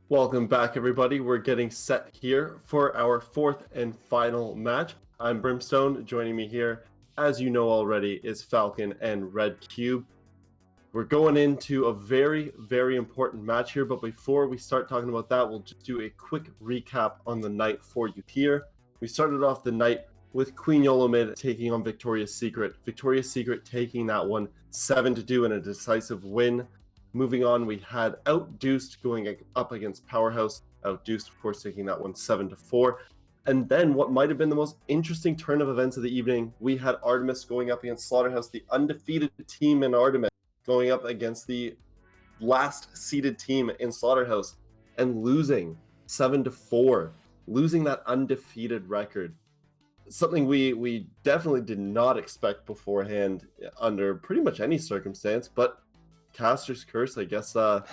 Welcome back, everybody. We're getting set here for our fourth and final match. I'm Brimstone. Joining me here, as you know already, is Falcon and Red Cube. We're going into a very, very important match here, but before we start talking about that, we'll just do a quick recap on the night for you here. We started off the night with Queen Yolomid taking on Victoria's Secret. Victoria's Secret taking that one 7-2 in a decisive win. Moving on, we had Outdeuced going up against Powerhouse. Outdeuced, of course, taking that one 7-4. And then what might have been the most interesting turn of events of the evening, we had Artemis going up against Slaughterhouse, the undefeated team in Artemis, going up against the last seeded team in Slaughterhouse and losing 7-4, losing that undefeated record. Something we definitely did not expect beforehand under pretty much any circumstance, but Caster's curse, I guess the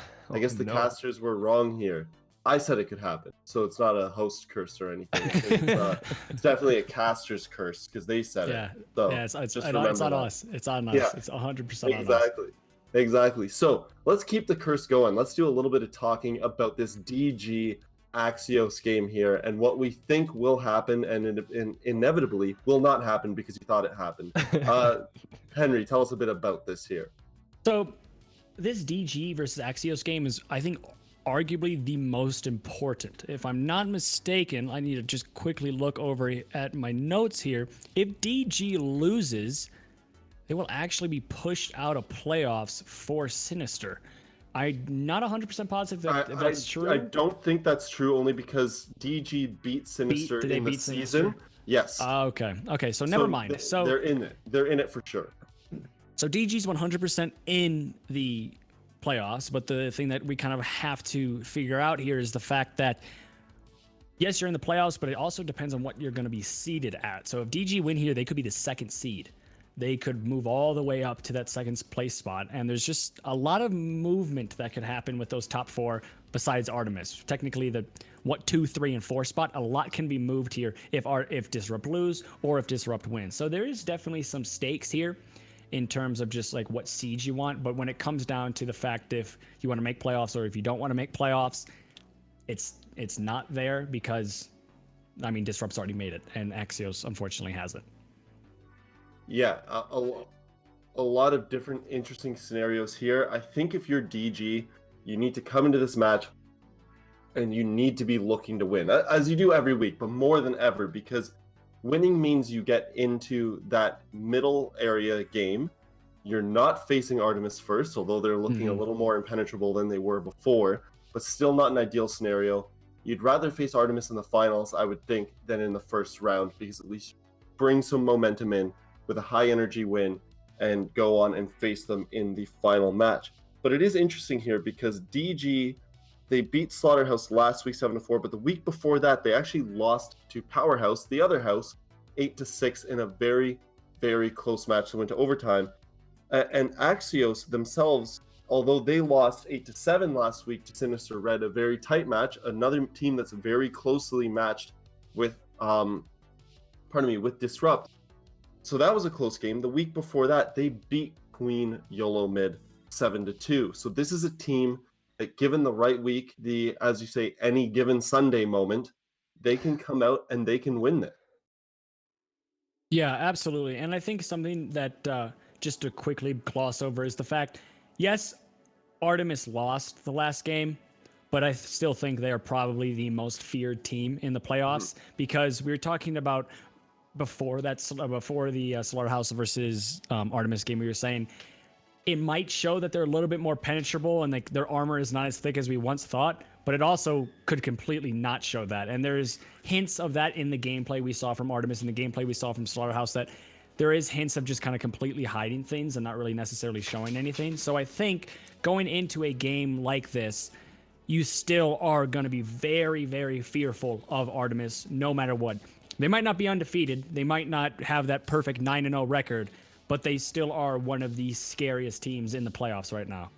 casters were wrong here. I said it could happen, so it's not a host curse or anything. It's definitely a caster's curse because they said it. So yeah, it's on us. It's on us. Yeah, it's 100% on us. Exactly. So let's keep the curse going. Let's do a little bit of talking about this DG Axios game here and what we think will happen and inevitably will not happen because you thought it happened. Henry, tell us a bit about this here. So this DG versus Axios game is, I think, arguably the most important. If I'm not mistaken, I need to just quickly look over at my notes here. If DG loses, they will actually be pushed out of playoffs for Sinister. I'm not 100% positive if that's true. I don't think that's true, only because DG beat Sinister in the season. Yes. Okay. So never mind. So they're in it. They're in it for sure. So DG's 100% in the playoffs, but the thing that we kind of have to figure out here is the fact that, yes, you're in the playoffs, but it also depends on what you're going to be seeded at. So if DG win here, they could be the second seed. They could move all the way up to that second place spot, and there's just a lot of movement that could happen with those top four besides Artemis. Technically, the 2, 3, and 4 spot, a lot can be moved here if Disrupt lose or if Disrupt wins. So there is definitely some stakes here in terms of just like what seeds you want. But when it comes down to the fact if you want to make playoffs or if you don't want to make playoffs, it's not there because, I mean, Disrupt's already made it and Axios unfortunately has it. Yeah, a lot of different interesting scenarios here. I think if you're DG, you need to come into this match and you need to be looking to win, as you do every week, but more than ever, because winning means you get into that middle area game. You're not facing Artemis first, although they're looking a little more impenetrable than they were before, but still not an ideal scenario. You'd rather face Artemis in the finals, I would think, than in the first round, because at least bring some momentum in with a high energy win and go on and face them in the final match. But it is interesting here because DG, they beat Slaughterhouse last week 7-4, but the week before that, they actually lost to Powerhouse, the other house, 8-6 in a very, very close match that went to overtime. And Axios themselves, although they lost 8-7 last week to Sinister Red, a very tight match, another team that's very closely matched with, with Disrupt. So that was a close game. The week before that, they beat Queen Yolomid 7-2. So this is a team that, given the right week, as you say, any given Sunday moment, they can come out and they can win it. Yeah, absolutely. And I think something that just to quickly gloss over is the fact, yes, Artemis lost the last game, but I still think they are probably the most feared team in the playoffs because we were talking about before the Slaughterhouse versus Artemis game, we were saying it might show that they're a little bit more penetrable and like their armor is not as thick as we once thought, but it also could completely not show that. And there's hints of that in the gameplay we saw from Artemis and the gameplay we saw from Slaughterhouse, that there is hints of just kind of completely hiding things and not really necessarily showing anything. So I think going into a game like this, you still are going to be very, very fearful of Artemis no matter what. They might not be undefeated. They might not have that perfect 9-0 record, but they still are one of the scariest teams in the playoffs right now.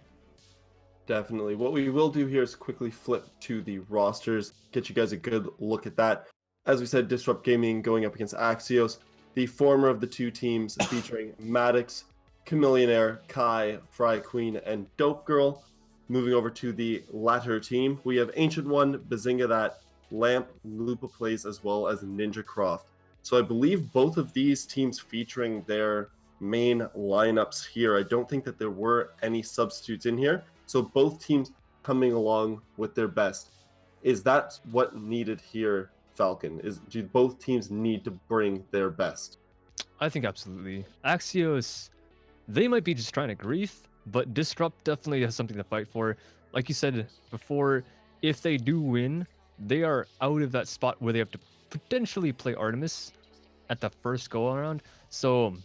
Definitely. What we will do here is quickly flip to the rosters, get you guys a good look at that. As we said, Disrupt Gaming going up against Axios, the former of the two teams featuring Maddox, Chameleonaire, Kai, Fry Queen, and Dope Girl. moving over to the latter team, we have Ancient One, Bazinga that, Lamp, Lupa plays, as well as Ninja Croft. So I believe both of these teams featuring their main lineups here. I don't think that there were any substitutes in here. So both teams coming along with their best. Is that what needed here, Falcon? Do both teams need to bring their best? I think absolutely. Axios, they might be just trying to grief, but Disrupt definitely has something to fight for. Like you said before, if they do win, they are out of that spot where they have to potentially play Artemis at the first go around. So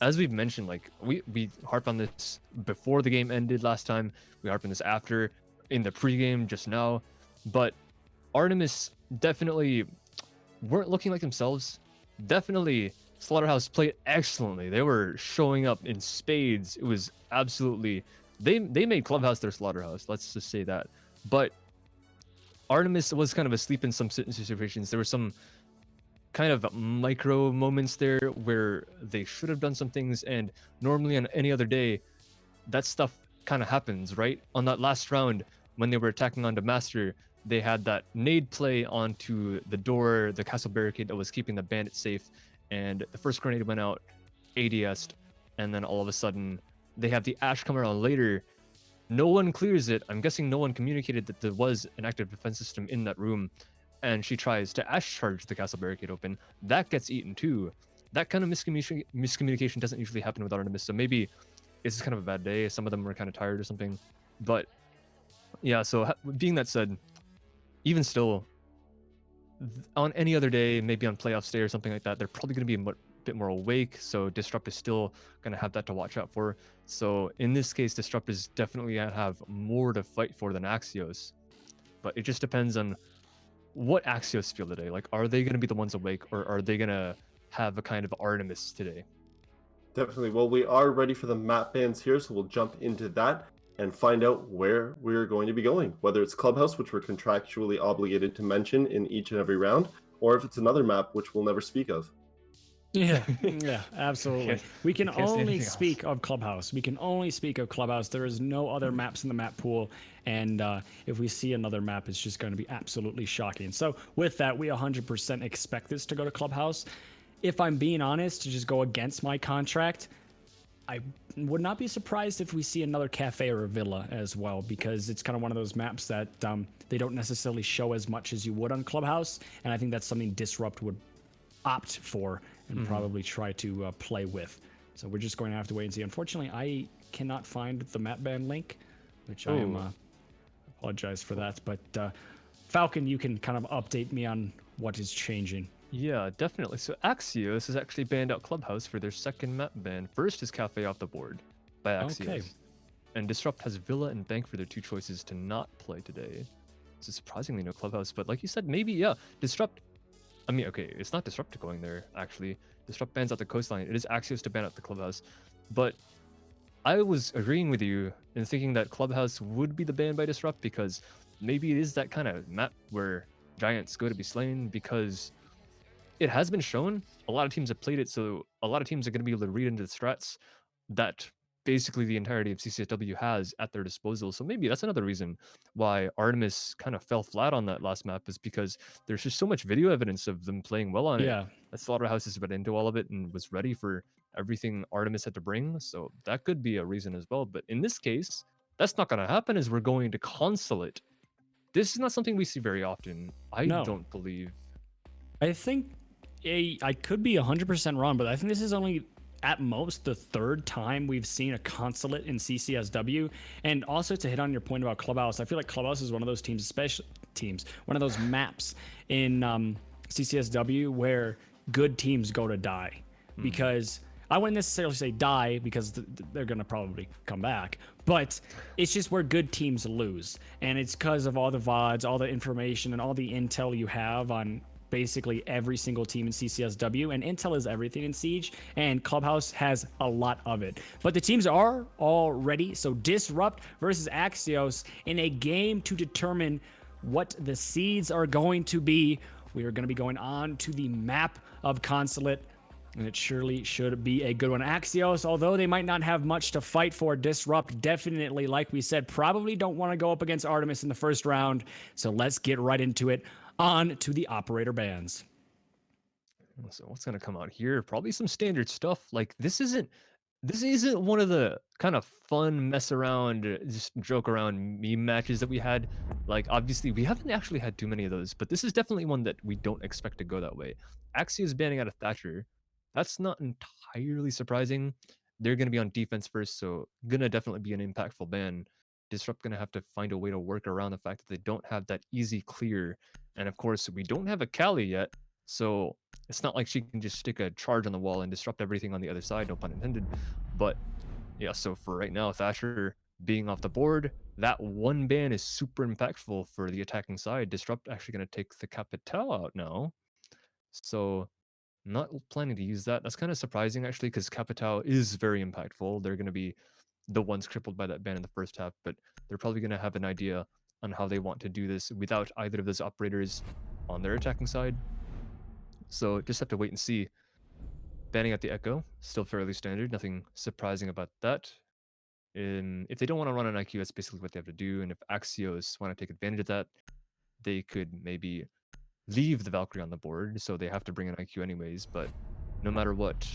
as we've mentioned, like we harped on this before the game ended last time, we harped on this after in the pregame just now, but Artemis definitely weren't looking like themselves. Definitely Slaughterhouse played excellently. They were showing up in spades. It was absolutely, they made Clubhouse their Slaughterhouse, let's just say that. But Artemis was kind of asleep in some situations. There were some kind of micro moments there where they should have done some things, and normally on any other day that stuff kind of happens, right? On that last round when they were attacking onto Master, they had that nade play onto the door, the castle barricade that was keeping the bandit safe, and the first grenade went out, ADS'd, and then all of a sudden they have the Ash come around later. No one clears it. I'm guessing no one communicated that there was an active defense system in that room, and she tries to Ash charge the castle barricade open. That gets eaten too. That kind of miscommunication doesn't usually happen with Artemis, so maybe it's just kind of a bad day. Some of them were kind of tired or something. But yeah, so being that said, even still, on any other day, maybe on playoffs day or something like that, they're probably going to be a bit more awake, so Disrupt is still going to have that to watch out for. So in this case, Disrupt is definitely going to have more to fight for than Axios. But it just depends on what Axios feel today. Like, are they going to be the ones awake, or are they going to have a kind of Artemis today? Definitely. Well, we are ready for the map bans here, so we'll jump into that and find out where we're going to be going. Whether it's Clubhouse, which we're contractually obligated to mention in each and every round, or if it's another map, which we'll never speak of. Yeah, yeah, absolutely. We can can't say only anything speak of Clubhouse. We can only speak of Clubhouse. There is no other maps in the map pool, and if we see another map, it's just going to be absolutely shocking. So with that, we 100% expect this to go to Clubhouse. If I'm being honest, to just go against my contract, I would not be surprised if we see another cafe or a villa as well, because it's kind of one of those maps that they don't necessarily show as much as you would on Clubhouse, and I think that's something Disrupt would opt for and probably try to play with. So we're just going to have to wait and see. Unfortunately, I cannot find the map ban link, which I am apologize for that. But Falcon, you can kind of update me on what is changing. Yeah, definitely. So Axios has actually banned out Clubhouse for their second map ban. First is Cafe off the board by Axios. Okay. And Disrupt has Villa and Bank for their two choices to not play today. So surprisingly no Clubhouse, but like you said, maybe, yeah, Disrupt. I mean, okay, it's not Disrupt going there, actually. Disrupt bans out the coastline. It is Axios to ban out the Clubhouse. But I was agreeing with you in thinking that Clubhouse would be the ban by Disrupt, because maybe it is that kind of map where giants go to be slain, because it has been shown a lot of teams have played it, so a lot of teams are going to be able to read into the strats that basically the entirety of CCSW has at their disposal. So maybe that's another reason why Artemis kind of fell flat on that last map, is because there's just so much video evidence of them playing well on it. That Slaughterhouse has read into all of it and was ready for everything Artemis had to bring. So that could be a reason as well. But in this case, that's not going to happen, as we're going to Consulate. This is not something we see very often, I don't believe. I think I could be 100% wrong, but I think this is only at most the third time we've seen a Consulate in CCSW. And also, to hit on your point about Clubhouse, I feel like Clubhouse is one of those one of those maps in CCSW where good teams go to die. Because I wouldn't necessarily say die, because they're going to probably come back, but it's just where good teams lose. And it's because of all the VODs, all the information, and all the intel you have on basically every single team in CCSW, and intel is everything in Siege, and Clubhouse has a lot of it. But the teams are all ready, so Disrupt versus Axios in a game to determine what the seeds are going to be. We are going to be going on to the map of Consulate. And it surely should be a good one. Axios, although they might not have much to fight for, Disrupt definitely, like we said, probably don't want to go up against Artemis in the first round. So let's get right into it. On to the operator bans. So what's gonna come out here? Probably some standard stuff. Like this isn't one of the kind of fun mess around, just joke around meme matches that we had. Like obviously we haven't actually had too many of those, but this is definitely one that we don't expect to go that way. Axios banning out of Thatcher. That's not entirely surprising. They're gonna be on defense first, so gonna definitely be an impactful ban. Disrupt gonna have to find a way to work around the fact that they don't have that easy clear. And of course, we don't have a Kali yet, so it's not like she can just stick a charge on the wall and disrupt everything on the other side, no pun intended. But yeah, so for right now, Thatcher being off the board, that one ban is super impactful for the attacking side. Disrupt actually going to take the Capital out now. So not planning to use that. That's kind of surprising actually, because Capital is very impactful. They're going to be the ones crippled by that ban in the first half, but they're probably going to have an idea on how they want to do this without either of those operators on their attacking side. So just have to wait and see. Banning out the Echo, still fairly standard. Nothing surprising about that. If they don't want to run an IQ, that's basically what they have to do. And if Axios want to take advantage of that, they could maybe leave the Valkyrie on the board. So they have to bring an IQ anyways. But no matter what,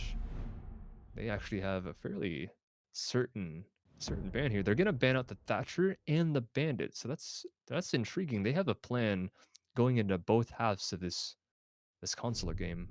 they actually have a fairly certain ban here. They're gonna ban out the Thatcher and the Bandit. So that's intriguing. They have a plan going into both halves of this consulate game.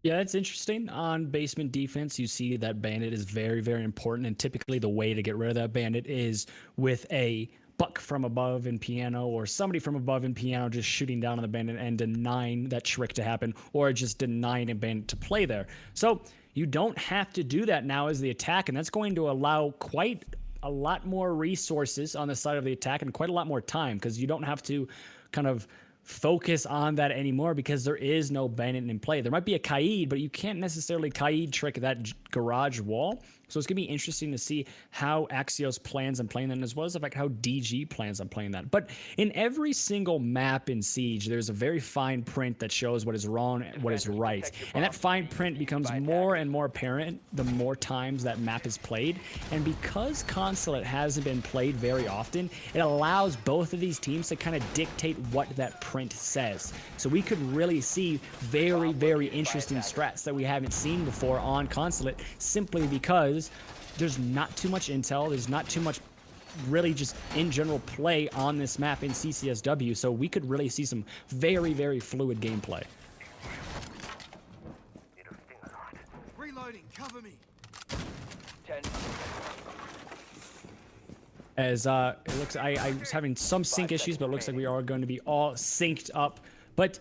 Yeah, it's interesting. On basement defense, you see that bandit is very, very important. And typically, the way to get rid of that bandit is with a buck from above in piano or somebody from above in piano just shooting down on the bandit and denying that trick to happen, or just denying a bandit to play there. So you don't have to do that now as the attack, and that's going to allow quite a lot more resources on the side of the attack and quite a lot more time, because you don't have to kind of focus on that anymore because there is no bandit in play. There might be a Kaid, but you can't necessarily Kaid trick that garage wall. So it's going to be interesting to see how Axios plans on playing that, as well as the fact how DG plans on playing that. But in every single map in Siege, there's a very fine print that shows what is wrong and what is right. And that fine print becomes more and more apparent the more times that map is played. And because Consulate hasn't been played very often, it allows both of these teams to kind of dictate what that print says. So we could really see very, very interesting strats that we haven't seen before on Consulate, simply because there's not too much intel, there's not too much really just in general play on this map in CCSW, so we could really see some very, very fluid gameplay. Reloading, cover me. As it looks, I was having some sync issues, but it looks like we are going to be all synced up. But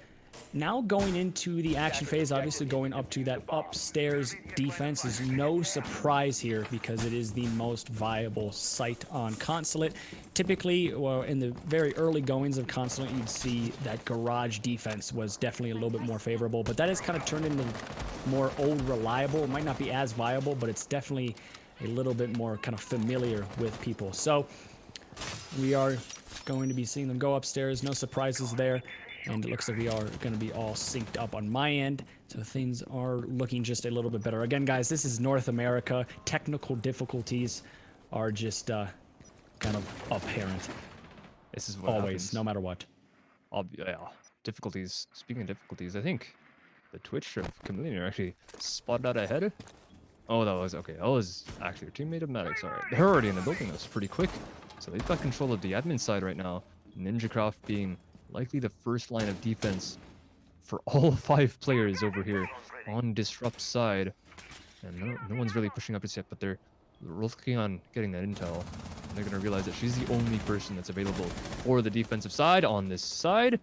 now going into the action phase, obviously going up to that upstairs defense is no surprise here, because it is the most viable site on Consulate. Typically, well, in the very early goings of Consulate, you'd see that garage defense was definitely a little bit more favorable, but that has kind of turned into more old reliable. It might not be as viable, but it's definitely a little bit more kind of familiar with people. So we are going to be seeing them go upstairs. No surprises there. And it looks like we are going to be all synced up on my end. So things are looking just a little bit better. Again, guys, this is North America. Technical difficulties are just kind of apparent. This is what always, happens. no matter what. Yeah, difficulties. Speaking of difficulties, I think the Twitch of Chameleon actually spotted out ahead. Oh, that was okay. That was actually their teammate of Maddox. All right, they're already in the building. That's pretty quick. So they've got control of the admin side right now. NinjaCraft being likely the first line of defense for all 5 players over here on Disrupt side. And no one's really pushing up just yet, but they're looking on getting that intel. And they're going to realize that she's the only person that's available for the defensive side on this side.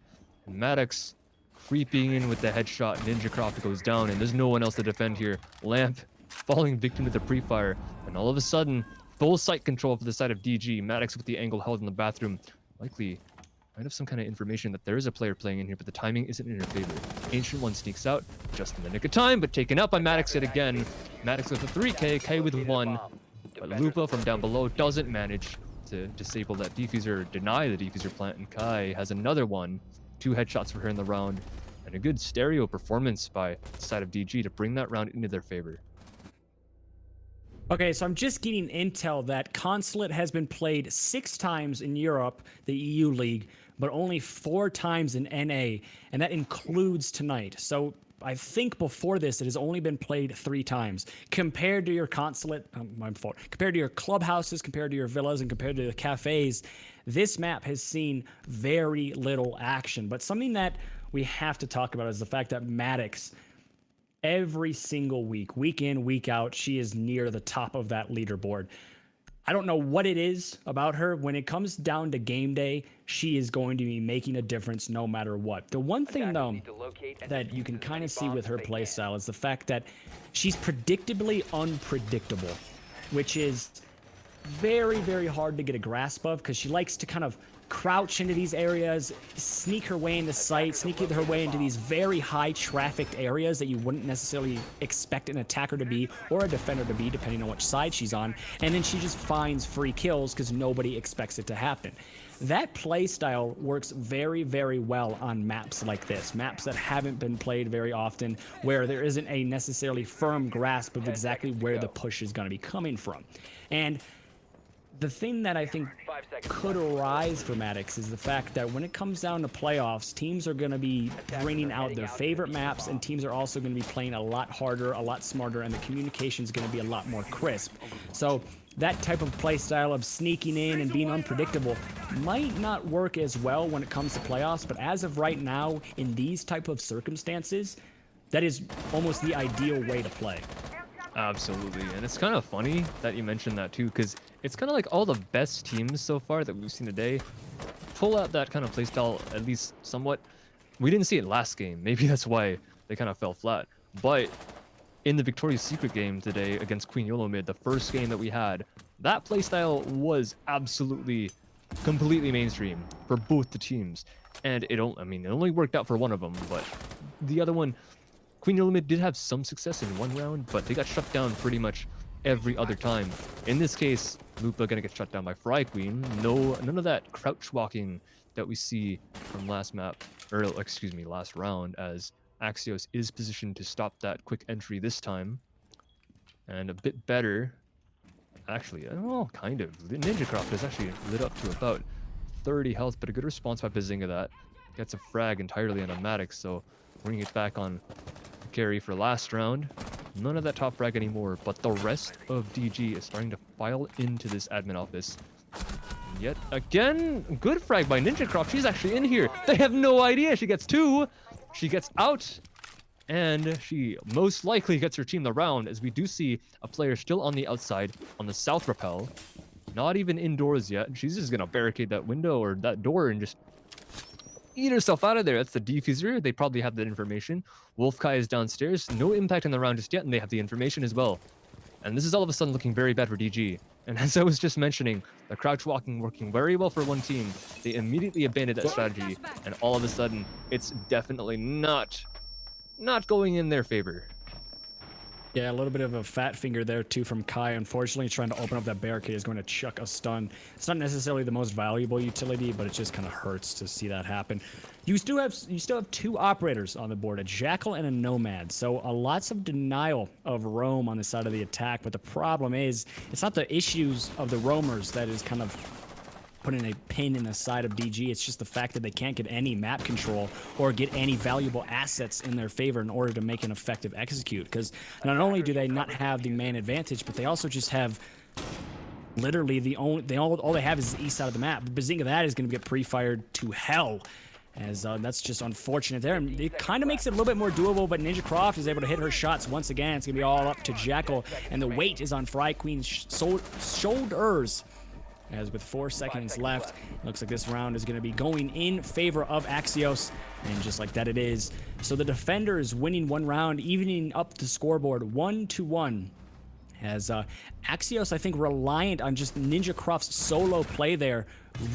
And Maddox creeping in with the headshot. NinjaCraft goes down, and there's no one else to defend here. Lamp falling victim to the pre-fire. And all of a sudden, full sight control for the side of DG. Maddox with the angle held in the bathroom. Likely might have some kind of information that there is a player playing in here, but the timing isn't in her favor. Ancient One sneaks out just in the nick of time, but taken out by Maddox yet again. Maddox with a 3K, K with 1. But Lupa from down below doesn't manage to disable that diffuser, deny the diffuser plant, and Kai has another one. 2 headshots for her in the round. and a good stereo performance by the side of DG to bring that round into their favor. Okay, so I'm just getting intel that Consulate has been played 6 times in Europe, the EU League, but only 4 times in NA, and that includes tonight. So I think before this, it has only been played 3 times. Compared to your Consulate, my fault, compared to your clubhouses, compared to your villas, and compared to the cafes, this map has seen very little action. But something that we have to talk about is the fact that Maddox, every single week, week in, week out, she is near the top of that leaderboard. I don't know what it is about her. When it comes down to game day, she is going to be making a difference no matter what. The one thing, though, that you can kind of see with her playstyle is the fact that she's predictably unpredictable, which is very, very hard to get a grasp of because she likes to kind of crouch into these areas, sneak her way into sight, sneak her way into these very high trafficked areas that you wouldn't necessarily expect an attacker to be or a defender to be, depending on which side she's on. And then she just finds free kills because nobody expects it to happen. That play style works very, very well on maps like this, maps that haven't been played very often, where there isn't a necessarily firm grasp of exactly where the push is going to be coming from. And the thing that I think could arise for Maddox is the fact that when it comes down to playoffs, teams are going to be bringing out their favorite maps, and teams are also going to be playing a lot harder, a lot smarter, and the communication is going to be a lot more crisp. So that type of play style of sneaking in and being unpredictable might not work as well when it comes to playoffs, but as of right now, in these type of circumstances, that is almost the ideal way to play. Absolutely, and it's kind of funny that you mentioned that too, because it's kind of like all the best teams so far that we've seen today pull out that kind of playstyle, at least somewhat. We didn't see it last game, maybe that's why they kind of fell flat. But in the Victoria's Secret game today against Queen Yolo mid, the first game that we had, that playstyle was absolutely, completely mainstream for both the teams. And it only worked out for one of them, but the other one, Queen Yolo mid did have some success in one round, but they got shut down pretty much every other time. In this case, Lupa gonna get shut down by Fry Queen. None of that crouch walking that we see from last round, as Axios is positioned to stop that quick entry this time. And a bit better, actually, well, kind of. Ninjacraft is actually lit up to about 30 health, but a good response by Bazinga that gets a frag entirely on a Maddox, so bringing it back on carry for last round. None of that top frag anymore, but the rest of DG is starting to file into this admin office. And yet again, good frag by Ninjacraft. She's actually in here. They have no idea. She gets 2. She gets out, and she most likely gets her team the round, as we do see a player still on the outside on the south rappel. Not even indoors yet. She's just gonna barricade that window or that door and just eat herself out of there. That's the diffuser. They probably have that information. Wolfkai is downstairs. No impact on the round just yet, and they have the information as well. And this is all of a sudden looking very bad for DG. And as I was just mentioning, the crouch walking working very well for one team. They immediately abandoned that strategy, and all of a sudden, it's definitely not going in their favor. Yeah, a little bit of a fat finger there too from Kai. Unfortunately, trying to open up that barricade is going to chuck a stun. It's not necessarily the most valuable utility, but it just kind of hurts to see that happen. You still have 2 operators on the board, a Jackal and a Nomad. So lots of denial of roam on the side of the attack. But the problem is, it's not the issues of the roamers that is kind of putting a pin in the side of DG. It's just the fact that they can't get any map control or get any valuable assets in their favor in order to make an effective execute. Because not only do they not have the man advantage, but they also just have literally all they have is the east side of the map. Bazinga that is going to get pre-fired to hell. As that's just unfortunate there. And it kind of makes it a little bit more doable, but Ninjacraft is able to hit her shots once again. It's going to be all up to Jackal, and the weight is on Fry Queen's shoulders. As with 4 seconds left, it looks like this round is going to be going in favor of Axios, and just like that it is. So the defender is winning one round, evening up the scoreboard 1-1. As Axios, I think, reliant on just Ninjacraft's solo play there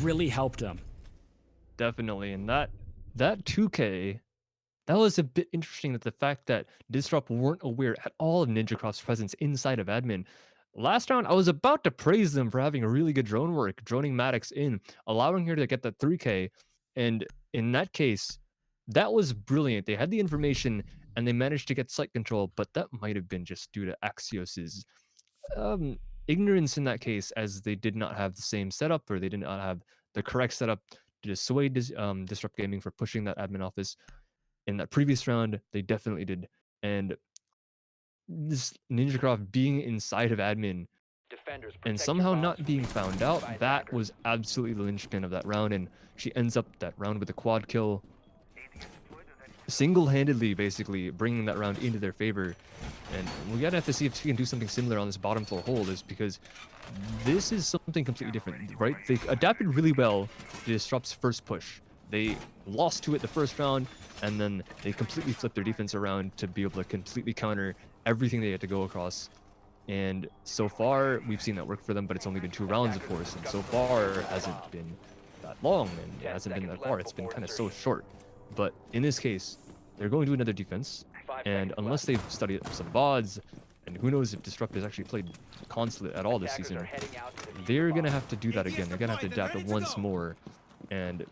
really helped him. Definitely, and that 2K, that was a bit interesting, that the fact that Disrupt weren't aware at all of Ninjacraft's presence inside of admin. Last round, I was about to praise them for having a really good drone work, droning Maddox in, allowing her to get that 3K, and in that case, that was brilliant. They had the information and they managed to get site control, but that might have been just due to Axios's um, ignorance in that case, as they did not have the same setup, or they did not have the correct setup to dissuade Disrupt Gaming for pushing that admin office. In that previous round, they definitely did. And this NinjaCraft being inside of admin and somehow not being found out, that was absolutely the linchpin of that round. And she ends up that round with a quad kill, single-handedly basically bringing that round into their favor. And we gotta have to see if she can do something similar on this bottom floor hold, is because this is something completely different, right? They adapted really well to Disrupt's first push. They lost to it the first round, and then they completely flipped their defense around to be able to completely counter everything they had to go across. And so far, we've seen that work for them, but it's only been 2 rounds, of course, and so far it hasn't been that long, and it hasn't been that far. It's been kind of so short. But in this case, they're going to another defense, and unless they've studied some VODs, and who knows if Disrupt has actually played Consulate at all this season, they're going to have to do that again. They're going to have to adapt it once more. And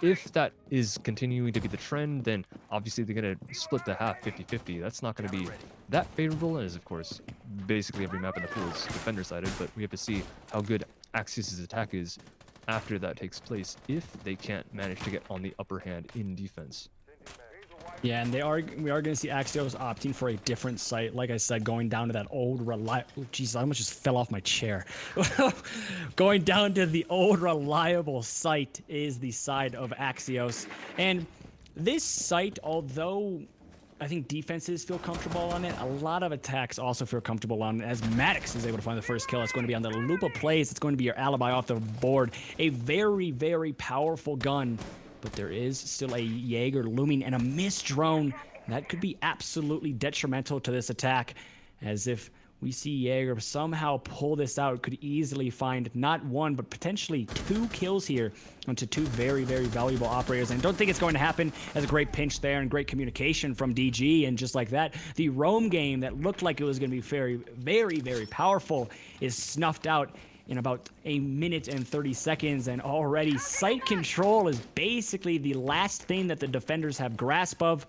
if that is continuing to be the trend, then obviously they're going to split the half 50-50. That's not going to be that favorable, as of course, basically every map in the pool is defender-sided, but we have to see how good Axios' attack is after that takes place, if they can't manage to get on the upper hand in defense. Yeah, and we are going to see Axios opting for a different site. Like I said, going down to that old reliable... Jesus, I almost just fell off my chair. Going down to the old reliable site is the side of Axios. And this site, although I think defenses feel comfortable on it, a lot of attacks also feel comfortable on it. As Maddox is able to find the first kill, it's going to be on the loop of plays. It's going to be your alibi off the board. A very, very powerful gun. But there is still a Jaeger looming and a missed drone that could be absolutely detrimental to this attack, as if we see Jaeger somehow pull this out, could easily find not 1 but potentially 2 kills here onto 2 very, very valuable operators. And I don't think it's going to happen. As a great pinch there and great communication from DG, and just like that, the roam game that looked like it was going to be very, very, very powerful is snuffed out in about 1 minute and 30 seconds, and already site control is basically the last thing that the defenders have grasp of,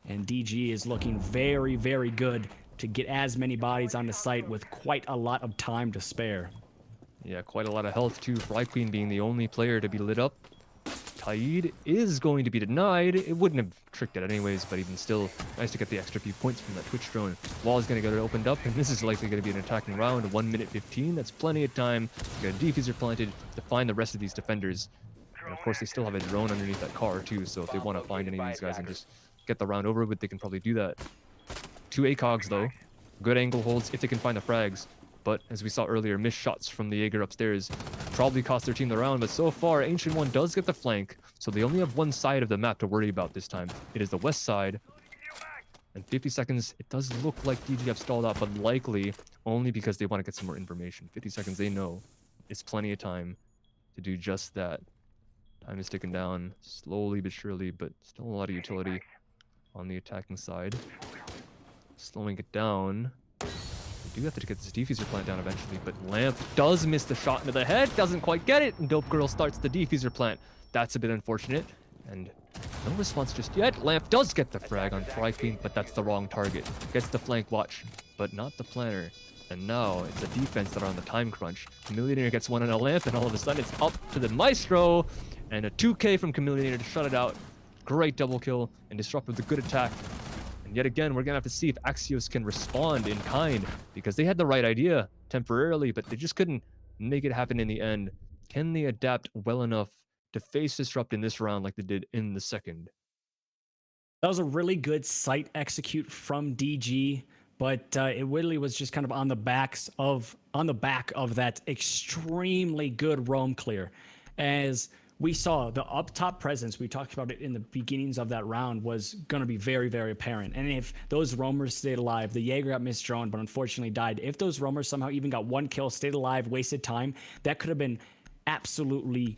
and DG is looking very, very good to get as many bodies on the site with quite a lot of time to spare. Yeah, quite a lot of health too. Fry Queen being the only player to be lit up. Taid is going to be denied. It wouldn't have tricked it anyways, but even still, nice to get the extra few points from that Twitch drone. Wall is going to get it opened up, and this is likely going to be an attacking round. 1 minute 15. That's plenty of time to get a diffuser planted to find the rest of these defenders. And of course, they still have a drone underneath that car too, so if they want to find any of these guys and just get the round over with, they can probably do that. 2 ACOGs though. Good angle holds if they can find the frags. But as we saw earlier, missed shots from the Jaeger upstairs probably cost their team the round. But so far, Ancient One does get the flank, so they only have one side of the map to worry about this time. It is the west side. And 50 seconds, it does look like DG have stalled out, but likely only because they want to get some more information. 50 seconds, they know, is plenty of time to do just that. Time is ticking down slowly but surely, but still a lot of utility on the attacking side. Slowing it down. We do have to get this diffuser plant down eventually, but Lamp does miss the shot into the head, doesn't quite get it, and Dope Girl starts the diffuser plant. That's a bit unfortunate, and no response just yet. Lamp does get the frag on Fry Queen, but that's the wrong target. Gets the flank watch, but not the planner. And now it's a defense that are on the time crunch. Chameleonator gets one on a Lamp, and all of a sudden it's up to the Maestro, and a 2K from Chameleonator to shut it out. Great double kill, and Disrupt with a good attack. And yet again, we're going to have to see if Axios can respond in kind, because they had the right idea temporarily, but they just couldn't make it happen in the end. Can they adapt well enough to face Disrupt in this round like they did in the second? That was a really good site execute from DG, but it really was just kind of on the back of that extremely good roam clear. As we saw, the up top presence, we talked about it in the beginnings of that round, was going to be very, very apparent. And if those roamers stayed alive, the Jaeger got misdrawn, but unfortunately died. If those roamers somehow even got 1 kill, stayed alive, wasted time, that could have been absolutely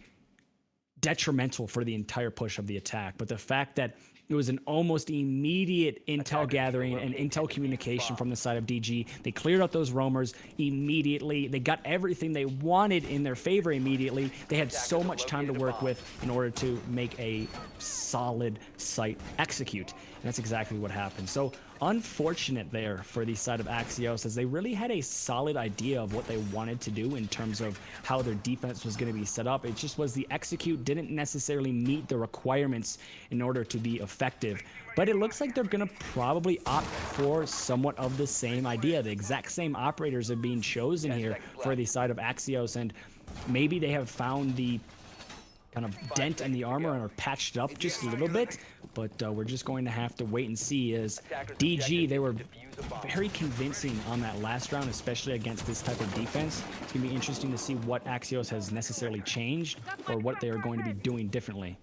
detrimental for the entire push of the attack. But the fact that it was an almost immediate intel gathering and intel communication from the side of DG. They cleared out those roamers immediately. They got everything they wanted in their favor immediately. They had so much time to work with in order to make a solid site execute. And that's exactly what happened. So unfortunate there for the side of Axios, as they really had a solid idea of what they wanted to do in terms of how their defense was going to be set up. It just was the execute didn't necessarily meet the requirements in order to be effective. But it looks like they're going to probably opt for somewhat of the same idea. The exact same operators are being chosen here for the side of Axios, and maybe they have found the kind of dent in the armor and are patched up just a little bit, but we're just going to have to wait and see. As DG, they were very convincing on that last round, especially against this type of defense. It's gonna be interesting to see what Axios has necessarily changed or what they are going to be doing differently.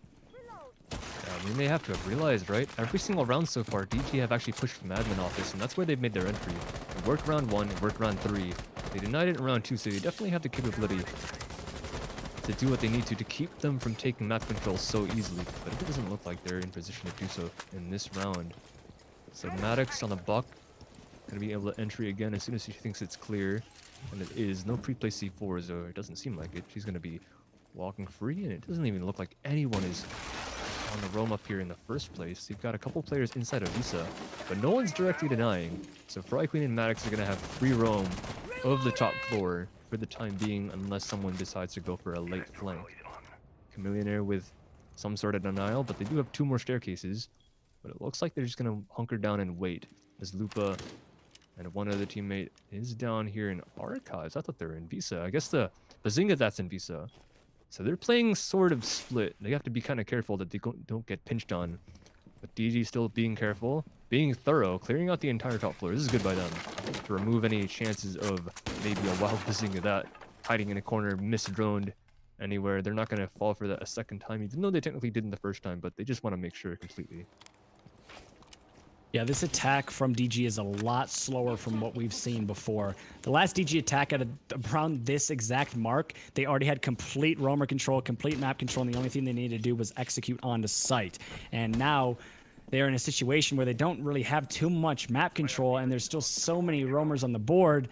Yeah, I mean, they have to have realized, right? Every single round so far, DG have actually pushed from admin office, and that's where they've made their entry. It worked round 1, it worked round 3. They denied it in round 2, so they definitely have the capability to do what they need to keep them from taking map control so easily, but it doesn't look like they're in position to do so in this round. So Maddox on the buck, gonna be able to entry again as soon as she thinks it's clear, and it is. No pre-play C4, so it doesn't seem like it. She's gonna be walking free, and it doesn't even look like anyone is on the roam up here in the first place. You've got a couple players inside of Visa, but no one's directly denying, so Fry Queen and Maddox are gonna have free roam of the top floor for the time being, unless someone decides to go for a late flank. Chameleonaire with some sort of denial, but they do have 2 more staircases. But it looks like they're just going to hunker down and wait, as Lupa and one other teammate is down here in Archives. I thought they were in Visa. I guess the Bazinga, that's in Visa. So they're playing sort of split. They have to be kind of careful that they don't get pinched on. But DG still being careful, being thorough, clearing out the entire top floor. This is good by them to remove any chances of maybe a wild Bazinga that hiding in a corner, misdroned anywhere. They're not going to fall for that a second time, even though they technically didn't the first time, but they just want to make sure completely. Yeah, this attack from DG is a lot slower from what we've seen before. The last DG attack at around this exact mark, they already had complete roamer control, complete map control, and the only thing they needed to do was execute onto site. And now they're in a situation where they don't really have too much map control, and there's still so many roamers on the board.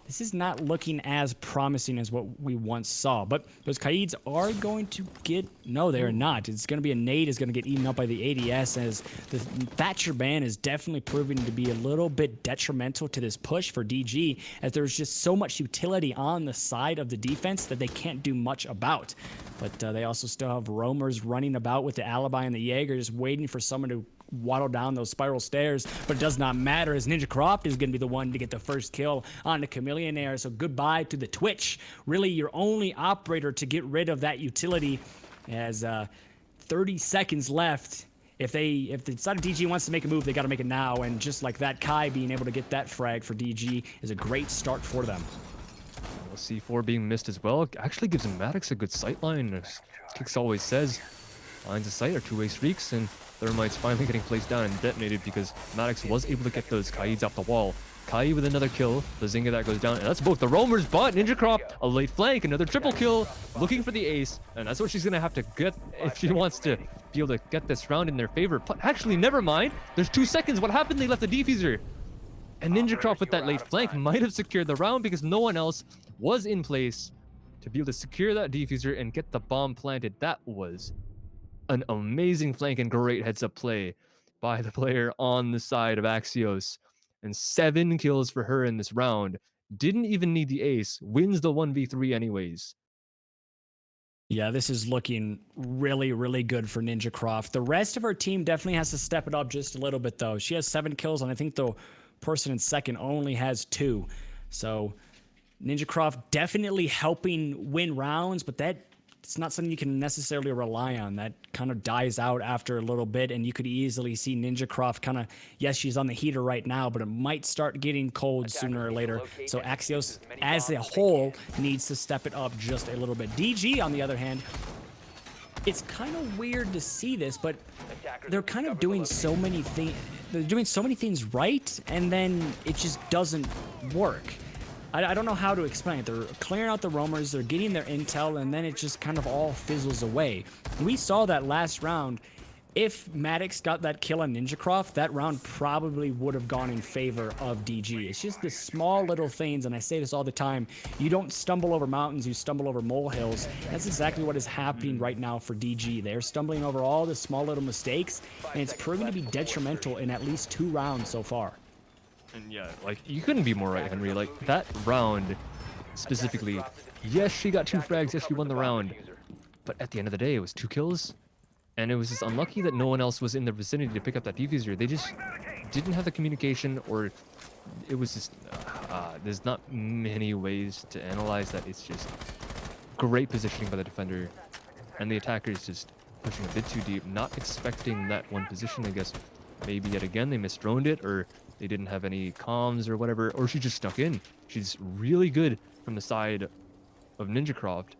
This is not looking as promising as what we once saw. But those Kaids are going to get... No, they are not. It's going to be a nade is going to get eaten up by the ADS, as the Thatcher ban is definitely proving to be a little bit detrimental to this push for DG, as there's just so much utility on the side of the defense that they can't do much about. But they also still have roamers running about with the Alibi and the Jaeger, just waiting for someone to waddle down those spiral stairs. But it does not matter, as Ninja Croft is going to be the one to get the first kill on the Chameleonaire. So goodbye to the Twitch. Really your only operator to get rid of that utility, as 30 seconds left. If the side of DG wants to make a move, they got to make it now. And just like that, Kai being able to get that frag for DG is a great start for them. Well, C4 being missed as well actually gives Maddox a good sight line. As Kix always says, lines of sight are two-way streaks, and Thermite's finally getting placed down and detonated because Maddox was able to get those Kaids off the wall. Kai with another kill, the Zinga that goes down, and that's both the roamers, but Ninja Croft, a late flank, another triple kill, looking for the ace, and that's what she's gonna have to get if she wants to be able to get this round in their favor. But actually, never mind, there's 2 seconds. What happened? They left the defuser, and Ninja Croft with that late flank might have secured the round because no one else was in place to be able to secure that defuser and get the bomb planted. That was an amazing flank and great heads-up play by the player on the side of Axios. And 7 kills for her in this round. Didn't even need the ace. Wins the 1v3 anyways. Yeah, this is looking really, really good for Ninja Croft. The rest of her team definitely has to step it up just a little bit, though. She has 7 kills, and I think the person in second only has 2. So Ninja Croft definitely helping win rounds, but it's not something you can necessarily rely on. That kind of dies out after a little bit, and you could easily see Ninja Croft kind of, yes, she's on the heater right now, but it might start getting cold sooner or later. So Axios, as a whole, needs to step it up just a little bit. DG, on the other hand, it's kind of weird to see this, but they're kind of doing so many things. They're doing so many things right, and then it just doesn't work. I don't know how to explain it. They're clearing out the roamers, they're getting their intel, and then it just kind of all fizzles away. We saw that last round. If Maddox got that kill on NinjaCroft, that round probably would have gone in favor of DG. It's just the small little things, and I say this all the time, you don't stumble over mountains, you stumble over molehills. That's exactly what is happening right now for DG. They're stumbling over all the small little mistakes, and it's proving to be detrimental in at least 2 rounds so far. And yeah, like, you couldn't be more right, Henry. Like, that round specifically, yes, she got 2 frags, yes, she won the round. But at the end of the day, it was 2 kills. And it was just unlucky that no one else was in the vicinity to pick up that diffuser. They just didn't have the communication, or it was just... there's not many ways to analyze that. It's just great positioning by the defender. And the attacker is just pushing a bit too deep, not expecting that one position. I guess maybe yet again they misdroned it, or they didn't have any comms or whatever, or she just snuck in. She's really good from the side of NinjaCroft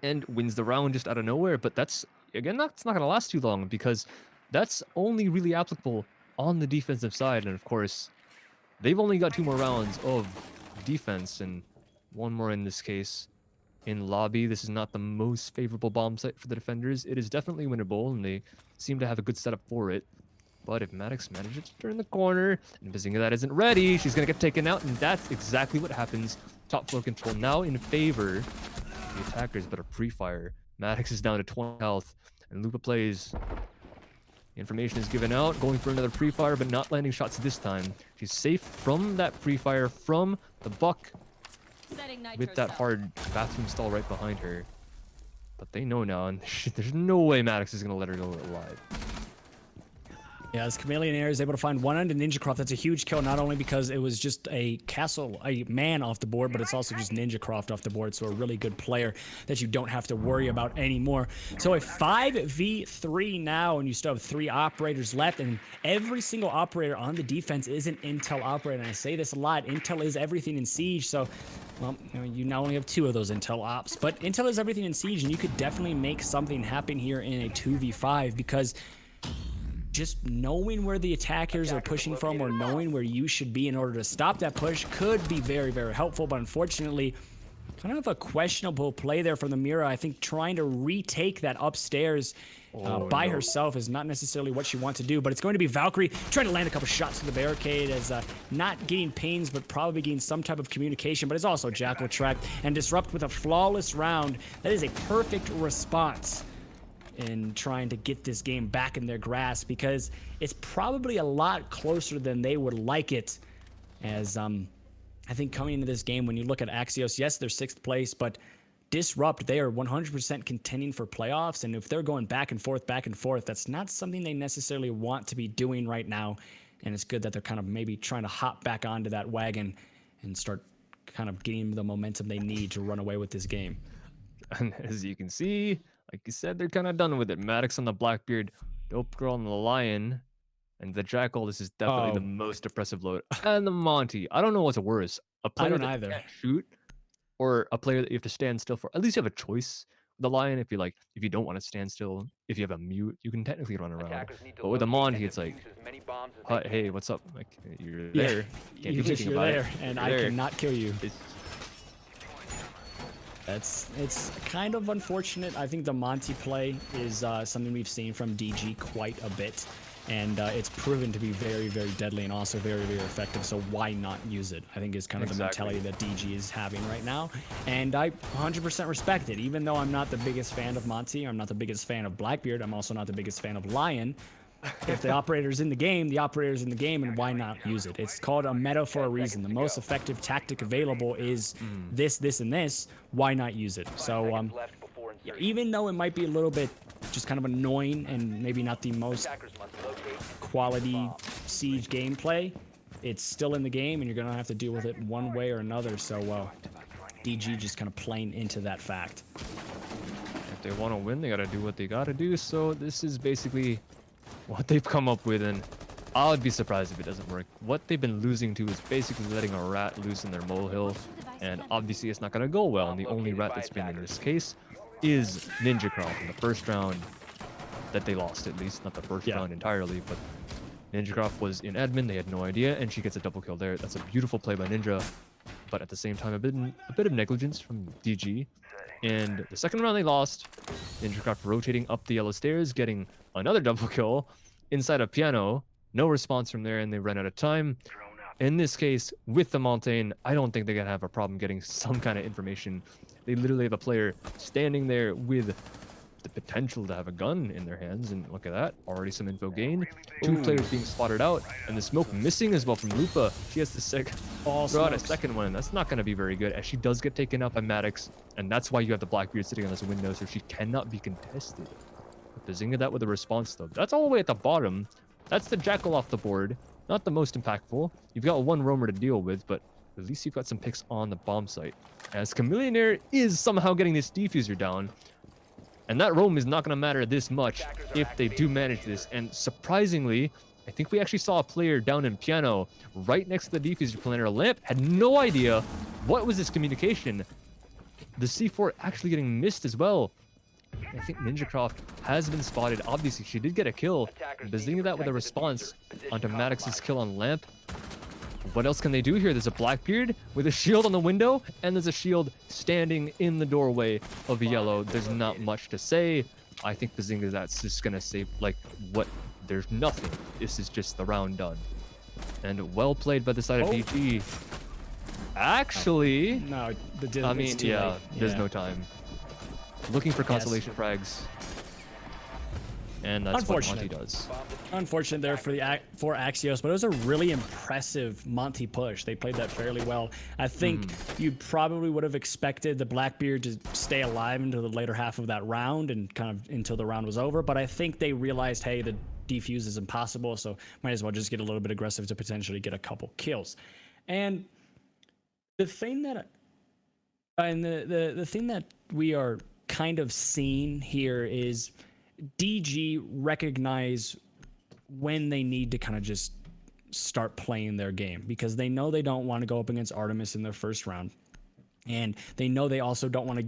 and wins the round just out of nowhere. But that's... Again, that's not going to last too long, because that's only really applicable on the defensive side. And of course, they've only got 2 more rounds of defense, and 1 more in this case in lobby. This is not the most favorable bomb site for the defenders. It is definitely winnable, and they seem to have a good setup for it. But if Maddox manages to turn the corner, and Bazinga that isn't ready, she's going to get taken out, and that's exactly what happens. Top floor control now in favor of the attackers, but a pre-fire. Maddox is down to 20 health, and Lupa plays. Information is given out, going for another pre-fire, but not landing shots this time. She's safe from that pre-fire, from the buck, with that hard bathroom stall right behind her. But they know now, and there's no way Maddox is going to let her go alive. Yeah, as Chameleon Air is able to find 1 under NinjaCroft, that's a huge kill, not only because it was just a man off the board, but it's also just NinjaCroft off the board, so a really good player that you don't have to worry about anymore. So a 5v3 now, and you still have 3 operators left, and every single operator on the defense is an intel operator, and I say this a lot, intel is everything in Siege, so... Well, you now only have 2 of those intel ops, but intel is everything in Siege, and you could definitely make something happen here in a 2v5, because... just knowing where the attackers are pushing from, or knowing where you should be in order to stop that push, could be very, very helpful. But unfortunately, kind of a questionable play there from the Mira. I think trying to retake that upstairs by herself is not necessarily what she wants to do. But it's going to be Valkyrie trying to land a couple shots to the barricade, as not getting pings, but probably getting some type of communication. But it's also Jackal tracked and Disrupt with a flawless round. That is a perfect response in trying to get this game back in their grasp, because it's probably a lot closer than they would like it. As I think coming into this game, when you look at Axios, yes, they're 6th place, but Disrupt, they are 100% contending for playoffs, and if they're going back and forth, that's not something they necessarily want to be doing right now. And it's good that they're kind of maybe trying to hop back onto that wagon and start kind of getting the momentum they need to run away with this game. And as you can see, like you said, they're kind of done with it. Maddox on the Blackbeard, Dope Girl on the Lion, and the Jackal. This is definitely the most oppressive load. And the Monty. I don't know what's worse. A player that can't shoot, or a player that you have to stand still for. At least you have a choice. The Lion, if you don't want to stand still, if you have a mute, you can technically run around. But with the Monty, it's like, hey, what's up? Like, you're there. Can't do anything about it. And I cannot kill you. It's kind of unfortunate. I think the Monty play is something we've seen from DG quite a bit, and it's proven to be very, very deadly and also very, very effective. So why not use it? I think is kind of the mentality that DG is having right now, and I 100% respect it. Even though I'm not the biggest fan of Monty, I'm not the biggest fan of Blackbeard, I'm also not the biggest fan of Lion. If the operator's in the game, the operator's in the game, and why not use it? It's called a meta for a reason. The most effective tactic available is this, this, and this. Why not use it? So, yeah, even though it might be a little bit just kind of annoying and maybe not the most quality Siege gameplay, it's still in the game, and you're going to have to deal with it one way or another. So, DG just kind of playing into that fact. If they want to win, they got to do what they got to do. So this is basically what they've come up with, and I would be surprised if it doesn't work. What they've been losing to is basically letting a rat loose in their molehill, and obviously it's not going to go well, and the only rat that's been in this case is NinjaCroft in the first round that they lost, at least. Not the first round entirely, but NinjaCroft was in admin, they had no idea, and she gets a double kill there. That's a beautiful play by Ninja. but at the same time, a bit of negligence from DG. And the second round they lost. Ninjacraft rotating up the yellow stairs, getting another double kill inside a piano. No response from there, and they run out of time. In this case, with the Montaigne, I don't think they're going to have a problem getting some kind of information. They literally have a player standing there with the potential to have a gun in their hands, and look at that, already some info gained. Two players being spotted out, and the smoke missing as well from Lupa. She has to throw out a second one, and that's not going to be very good, as she does get taken out by Maddox, and that's why you have the Blackbeard sitting on this window, so she cannot be contested. Bazinga that with a response, though. That's all the way at the bottom. That's the Jackal off the board. Not the most impactful. You've got one roamer to deal with, but at least you've got some picks on the bomb site. As Chameleonaire is somehow getting this defuser down, and that roam is not going to matter this much if they do manage this. And surprisingly, I think we actually saw a player down in piano right next to the defuser planner. Lamp had no idea what was this communication. The C4 actually getting missed as well. I think Ninjacraft has been spotted. Obviously, she did get a kill. Bazinga that with a response onto Maddox's kill on Lamp. What else can they do here? There's a Blackbeard with a shield on the window, and there's a shield standing in the doorway of yellow. There's not much to say. I think Bazinga that's just gonna say, like, what? There's nothing. This is just the round done. And well played by the side of DG. Actually, No, I mean, yeah, there's no time. Looking for consolation frags. And that's what Monty does. Unfortunate there for Axios, but it was a really impressive Monty push. They played that fairly well. I think you probably would have expected the Blackbeard to stay alive until the later half of that round and kind of until the round was over, but I think they realized, hey, the defuse is impossible, so might as well just get a little bit aggressive to potentially get a couple kills. And the thing that the thing that we are kind of seeing here is DG recognize when they need to kind of just start playing their game, because they know they don't want to go up against Artemis in their first round, and they know they also don't want to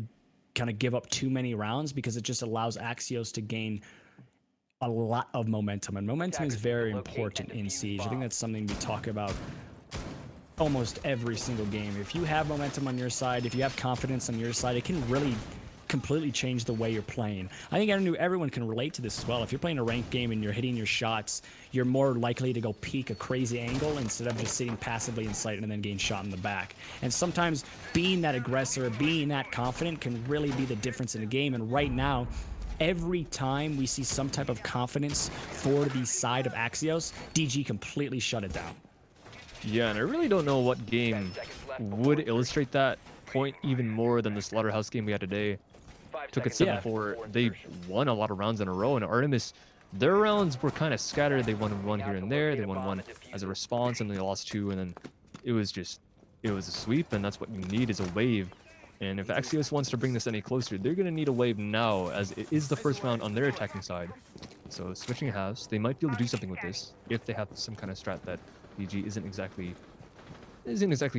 kind of give up too many rounds, because it just allows Axios to gain a lot of momentum, and momentum is very important in Siege. I think that's something we talk about almost every single game. If you have momentum on your side, if you have confidence on your side, it can really completely change the way you're playing. I think everyone can relate to this as well. If you're playing a ranked game and you're hitting your shots, you're more likely to go peek a crazy angle instead of just sitting passively in sight and then getting shot in the back. And sometimes being that aggressor, being that confident can really be the difference in a game. And right now, every time we see some type of confidence for the side of Axios, DG completely shut it down. Yeah, and I really don't know what game would illustrate that point even more than the Slaughterhouse game we had today. Took it 7-4. They won a lot of rounds in a row, and Artemis, their rounds were kind of scattered. They won one here and there. They won one as a response, and they lost two, and then it was a sweep, and that's what you need is a wave. And if Axios wants to bring this any closer, they're going to need a wave now, as it is the first round on their attacking side. So switching halves, they might be able to do something with this if they have some kind of strat that DG isn't exactly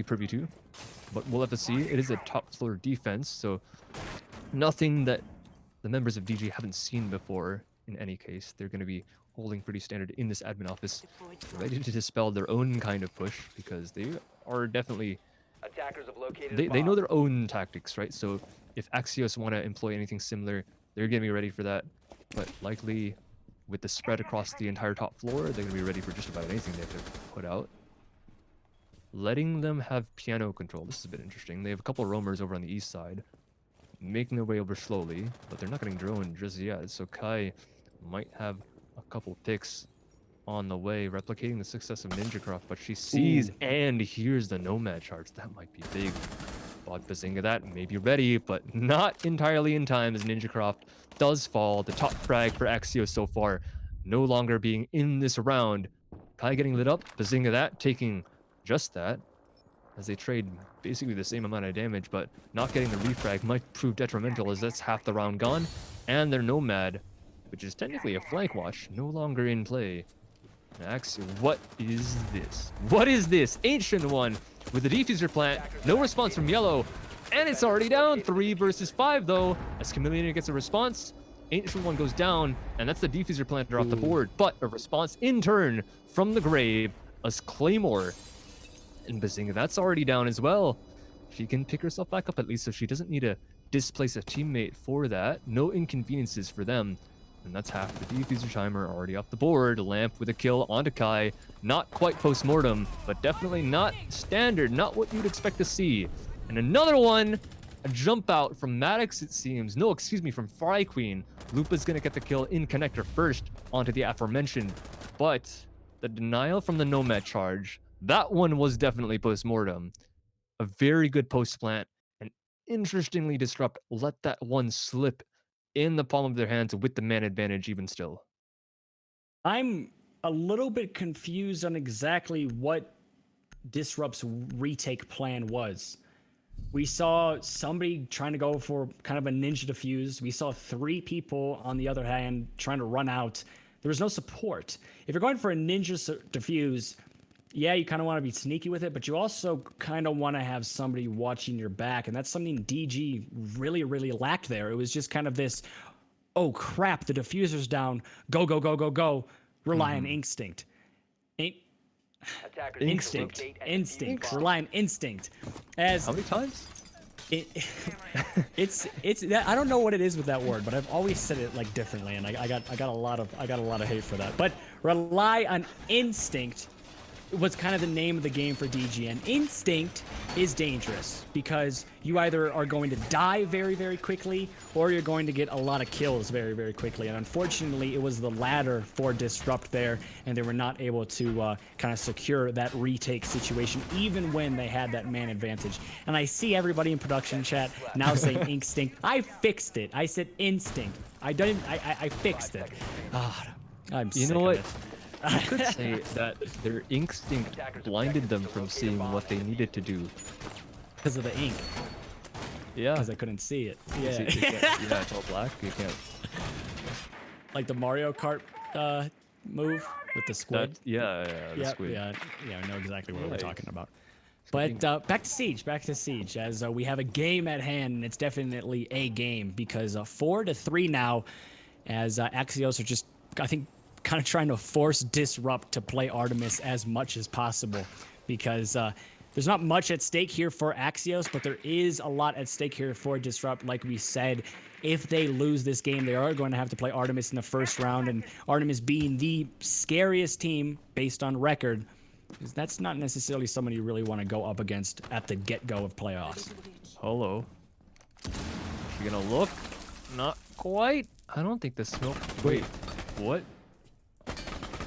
privy to. But we'll have to see. It is a top floor defense, so nothing that the members of DG haven't seen before in any case. They're going to be holding pretty standard in this admin office, ready to dispel their own kind of push, because they are definitely... They know their own tactics, right? So if Axios want to employ anything similar, they're going to be ready for that. But likely, with the spread across the entire top floor, they're going to be ready for just about anything they have to put out. Letting them have piano control. This is a bit interesting. They have a couple of roamers over on the east side, making their way over slowly, but they're not getting drone just yet. So Kai might have a couple picks on the way, replicating the success of Ninjacraft, but she sees and hears the Nomad charge. That might be big. But Bazinga that may be ready, but not entirely in time, as Ninjacraft does fall. The top frag for Axios so far, no longer being in this round. Kai getting lit up, Bazinga that taking just that, as they trade basically the same amount of damage, but not getting the refrag might prove detrimental, as that's half the round gone. And their Nomad, which is technically a flank watch, no longer in play. Axios, what is this? What is this? Ancient One with the defuser plant, no response from yellow, and it's already down. 3 versus 5 though, as Chameleon gets a response. Ancient One goes down, and that's the defuser planter off the board, but a response in turn from the grave as Claymore. And Bazinga, that's already down as well. she can pick herself back up at least, so she doesn't need to displace a teammate for that. No inconveniences for them. And that's half the defuser timer already off the board. Lamp with a kill onto Kai. Not quite post-mortem, but definitely not standard, not what you'd expect to see. And another one, a jump out from Maddox, it seems. No, excuse me, from Fry Queen. Lupa's gonna get the kill in connector first onto the aforementioned. But the denial from the Nomad charge, that one was definitely post-mortem. A very good post-plant. And interestingly, Disrupt let that one slip in the palm of their hands with the man advantage even still. I'm a little bit confused on exactly what Disrupt's retake plan was. We saw somebody trying to go for kind of a ninja defuse. We saw 3 people, on the other hand, trying to run out. There was no support. If you're going for a ninja defuse, yeah, you kind of want to be sneaky with it, but you also kind of want to have somebody watching your back, and that's something DG really, really lacked there. It was just kind of this, oh crap, the diffuser's down, go, go, go, go, go, rely on instinct. Instinct. Rely on instinct. As How many times? it's I don't know what it is with that word, but I've always said it like differently, and I got a lot of hate for that. But rely on instinct was kind of the name of the game for DG, and instinct is dangerous because you either are going to die very, very quickly or you're going to get a lot of kills very, very quickly. And unfortunately, it was the latter for Disrupt there, and they were not able to kind of secure that retake situation even when they had that man advantage. And I see everybody in production chat now saying instinct. I fixed it. I said instinct. I fixed it. Oh, I'm sick of it. You could say that their instinct blinded them from seeing what they needed to do. Because of the ink. Yeah. Because I couldn't see it. Yeah. Yeah, it's all black. You can't. Like the Mario Kart move with the squid. The squid. Yeah, I know exactly what we're talking about. But back to Siege, as we have a game at hand, and it's definitely a game because 4-3 now, as Axios are just, I think, kind of trying to force Disrupt to play Artemis as much as possible, because there's not much at stake here for Axios, but there is a lot at stake here for Disrupt. Like we said, if they lose this game, they are going to have to play Artemis in the first round, and Artemis being the scariest team based on record, because that's not necessarily someone you really want to go up against at the get-go of playoffs. Hello. You're gonna look? Not quite. I don't think the smoke. Wait, what?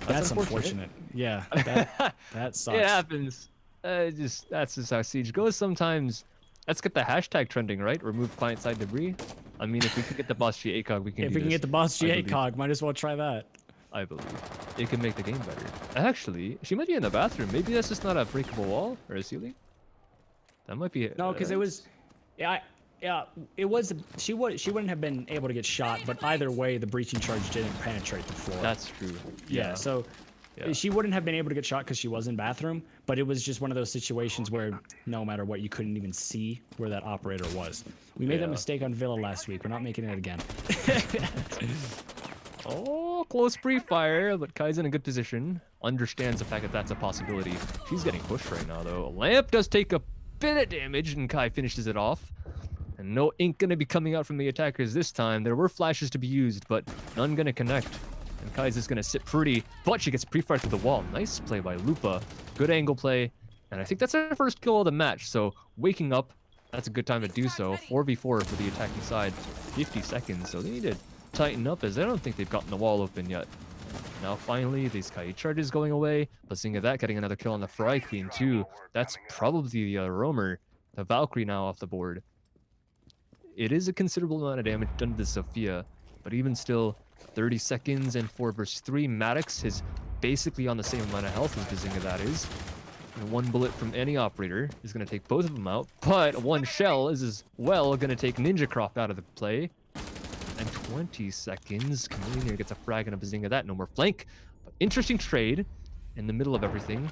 That's unfortunate. Yeah, that sucks. It happens. That's just how Siege goes sometimes. Let's get the hashtag trending, right? Remove client-side debris. I mean, if we can get the Boss G ACOG, we can. If we can get the Boss G ACOG, might as well try that. I believe it can make the game better. Actually, she might be in the bathroom. Maybe that's just not a breakable wall or a ceiling. That might be. No, because it was. Yeah, it was. She wouldn't have been able to get shot, but either way, the breaching charge didn't penetrate the floor. That's true. Yeah, so she wouldn't have been able to get shot because she was in bathroom, but it was just one of those situations where no matter what, you couldn't even see where that operator was. We made that mistake on Villa last week. We're not making it again. Oh, close pre-fire, but Kai's in a good position. Understands the fact that that's a possibility. She's getting pushed right now, though. Lamp does take a bit of damage, and Kai finishes it off. And no ink gonna be coming out from the attackers this time. There were flashes to be used, but none gonna connect. And Kai's just gonna sit pretty, but she gets pre-fired through the wall. Nice play by Lupa. Good angle play. And I think that's her first kill of the match, so waking up, that's a good time to do so. 4v4 for the attacking side. 50 seconds, so they need to tighten up, as I don't think they've gotten the wall open yet. Now finally, these Kai charges going away, but seeing that, getting another kill on the Fry Queen too. That's probably the roamer. The Valkyrie now off the board. It is a considerable amount of damage done to Sophia, but even still, 30 seconds and 4 versus 3. Maddox is basically on the same amount of health as Bazinga, that is. And one bullet from any operator is going to take both of them out, but one shell is as well going to take Ninja Croft out of the play. And 20 seconds. Chameleon gets a frag and a Bazinga, that. No more flank. But interesting trade in the middle of everything.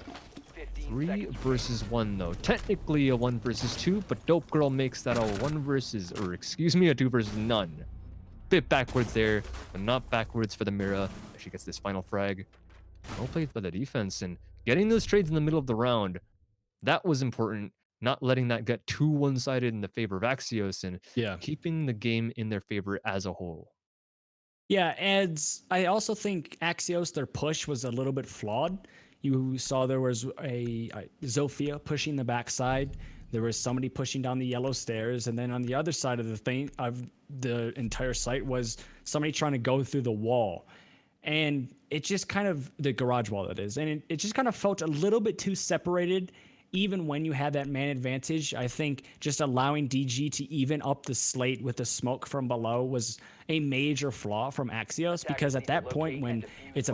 3 versus 1 though. Technically a 1 versus 2, but Dope Girl makes that a 1 versus, or excuse me, a 2 versus none. Bit backwards there, but not backwards for the Mira. She gets this final frag. Well played by the defense, and getting those trades in the middle of the round, that was important. not letting that get too one-sided in the favor of Axios and Yeah. keeping the game in their favor as a whole. Yeah, and I also think Axios, their push was a little bit flawed. You saw there was a Zofia pushing the backside. There was somebody pushing down the yellow stairs, and then on the other side of the thing of the entire site was somebody trying to go through the wall. And it just kind of the garage wall that is, and it just kind of felt a little bit too separated. Even when you had that man advantage, I think just allowing DG to even up the slate with the smoke from below was a major flaw from Axios, because at that point when it's a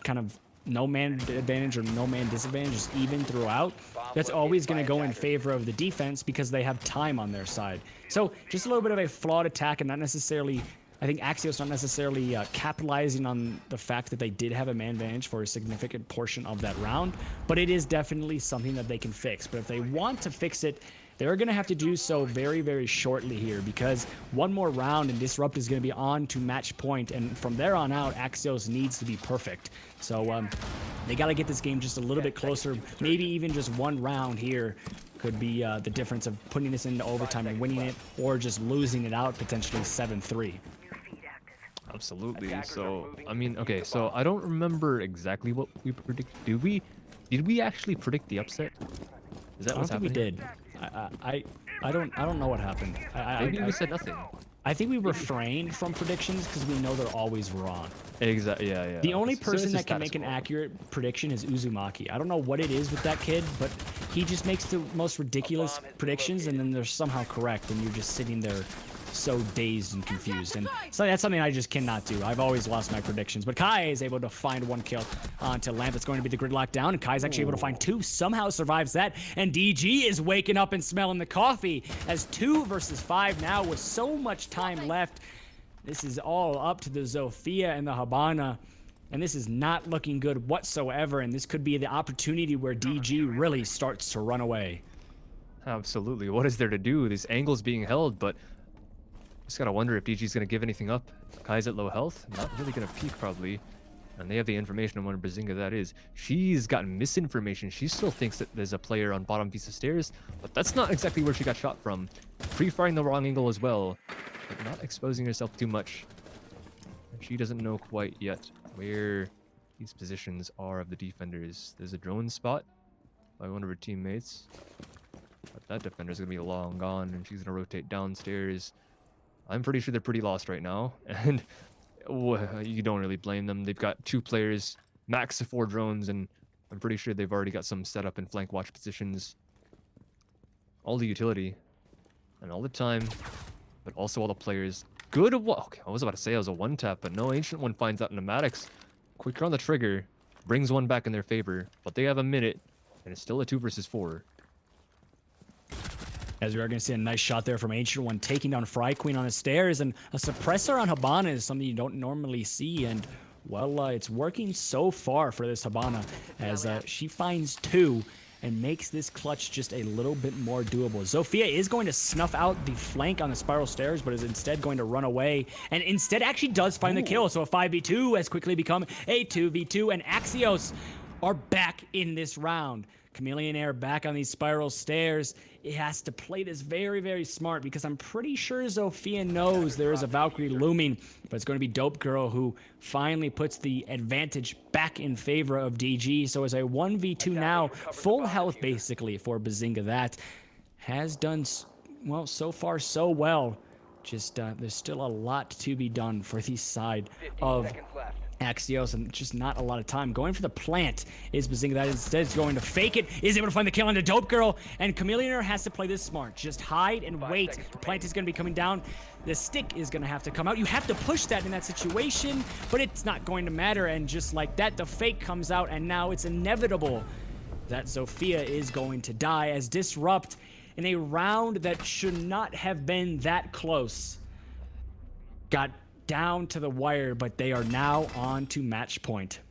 kind of no man advantage or no man disadvantage, just even throughout, that's always going to go in favor of the defense because they have time on their side. So just a little bit of a flawed attack, and not necessarily, I think Axios not necessarily capitalizing on the fact that they did have a man advantage for a significant portion of that round, but it is definitely something that they can fix. But if they want to fix it, they're going to have to do so very, very shortly here, because one more round and Disrupt is going to be on to match point, and from there on out, Axios needs to be perfect. So they got to get this game just a little bit closer. Maybe even just one round here could be the difference of putting this into overtime and winning it, or just losing it out potentially 7-3. Absolutely. So, I mean, okay, so I don't remember exactly what we predicted. Did we actually predict the upset? Is that I don't what's think we happening? did. I don't know what happened. Maybe we said nothing. I think we refrained from predictions because we know they're always wrong. Exactly. Yeah, yeah. The only So person it's that just can status make an quo. accurate prediction is Uzumaki. I don't know what it is with that kid, but he just makes the most ridiculous predictions, and then they're somehow correct, and you're just sitting there so dazed and confused. And so that's something I just cannot do. I've always lost my predictions. But Kai is able to find one kill onto Lamp. That's going to be the gridlock down, and Kai's actually able to find two. Somehow survives that, and DG is waking up and smelling the coffee as 2 versus 5 now with so much time left. This is all up to the Zofia and the Habana, and this is not looking good whatsoever, and this could be the opportunity where DG really starts to run away. Absolutely. What is there to do? This angle's being held, but just gotta wonder if DG's gonna give anything up. Kai's at low health, not really gonna peek probably. And they have the information on where Bazinga that is. She's gotten misinformation. She still thinks that there's a player on bottom piece of stairs, but that's not exactly where she got shot from. Pre-firing the wrong angle as well, but not exposing herself too much. And she doesn't know quite yet where these positions are of the defenders. There's a drone spot by one of her teammates, but that defender's gonna be long gone, and she's gonna rotate downstairs. I'm pretty sure they're pretty lost right now, and you don't really blame them. They've got 2 players, max of 4 drones, and I'm pretty sure they've already got some set up in flank watch positions. All the utility, and all the time, but also all the players. Good. Okay, I was about to say it was a one-tap, but no, Ancient One finds out pneumatics. Quicker on the trigger, brings one back in their favor, but they have a minute, and it's still a 2 versus 4. As we are going to see a nice shot there from Ancient One, taking down Fry Queen on the stairs, and a suppressor on Habana is something you don't normally see, and well, it's working so far for this Habana, as she finds 2 and makes this clutch just a little bit more doable. Zofia is going to snuff out the flank on the spiral stairs, but is instead going to run away, and instead actually does find the kill. So a 5v2 has quickly become a 2v2, and Axios are back in this round. Chameleon Air back on these spiral stairs. It has to play this very, very smart, because I'm pretty sure Zofia knows there is a Valkyrie looming, but it's going to be Dope Girl who finally puts the advantage back in favor of DG. So as a 1v2 now, full health basically for Bazinga. That has done, well, so far so well. Just there's still a lot to be done for the side of Axios, and just not a lot of time. Going for the plant is Bazinga. That instead is going to fake it, is able to find the kill on the Dope Girl, and Chameleonaire has to play this smart. Just hide and wait. The plant is going to be coming down. The stick is going to have to come out. You have to push that in that situation, but it's not going to matter, and just like that, the fake comes out, and now it's inevitable that Zofia is going to die as Disrupt in a round that should not have been that close. Got down to the wire, but they are now on to match point.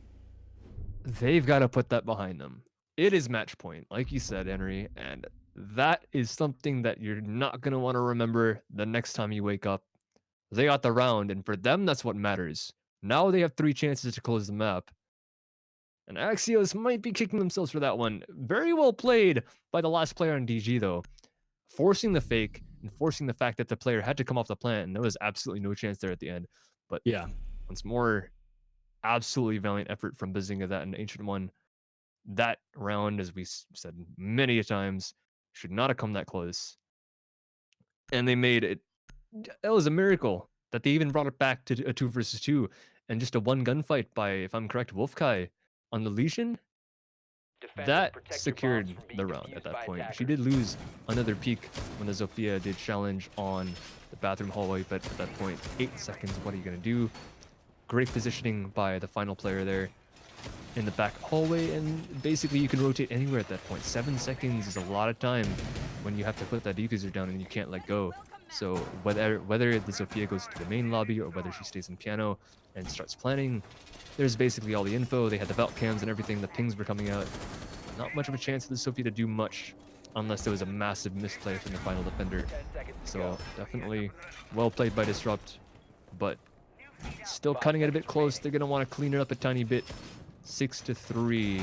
They've got to put that behind them. It is match point, like you said, Henry, and that is something that you're not going to want to remember the next time you wake up. They got the round, and for them, that's what matters. Now they have 3 chances to close the map. And Axios might be kicking themselves for that one. Very well played by the last player on DG, though. Forcing the fake and forcing the fact that the player had to come off the plant, and there was absolutely no chance there at the end. But Yeah. once more, absolutely valiant effort from Bazinga, that an Ancient One. That round, as we said many a times, should not have come that close. And they made it. That was a miracle that they even brought it back to a 2 versus 2 and just a one gunfight by, if I'm correct, Wolfkai on the Legion. That secured the round at that point. She did lose another peek when the Zofia did challenge on the bathroom hallway, but at that point, 8 seconds, what are you going to do? Great positioning by the final player there in the back hallway, and basically you can rotate anywhere at that point. 7 seconds is a lot of time when you have to put that diffuser down and you can't let go. So whether the Zofia goes to the main lobby or whether she stays in piano and starts planning, there's basically all the info. They had the vault cams and everything. The pings were coming out. Not much of a chance for the Zofia to do much unless there was a massive misplay from the final defender. So definitely well played by Disrupt, but still cutting it a bit close. They're going to want to clean it up a tiny bit. 6-3.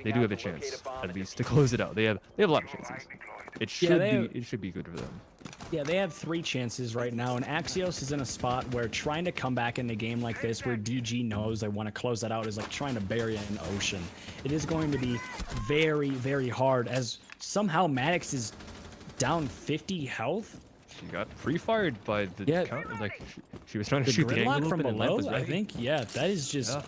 They do have a chance, at least, to close it out. They have a lot of chances. It should be good for them. Yeah, they have 3 chances right now, and Axios is in a spot where trying to come back in a game like this, where DG knows they want to close that out, is like trying to bury an ocean. It is going to be very, very hard, as somehow Maddox is down 50 health. She got pre-fired by the count. Like she was trying to The shoot the Gridlock angle from open and below, was I ready. think. Yeah, that is just... Yeah.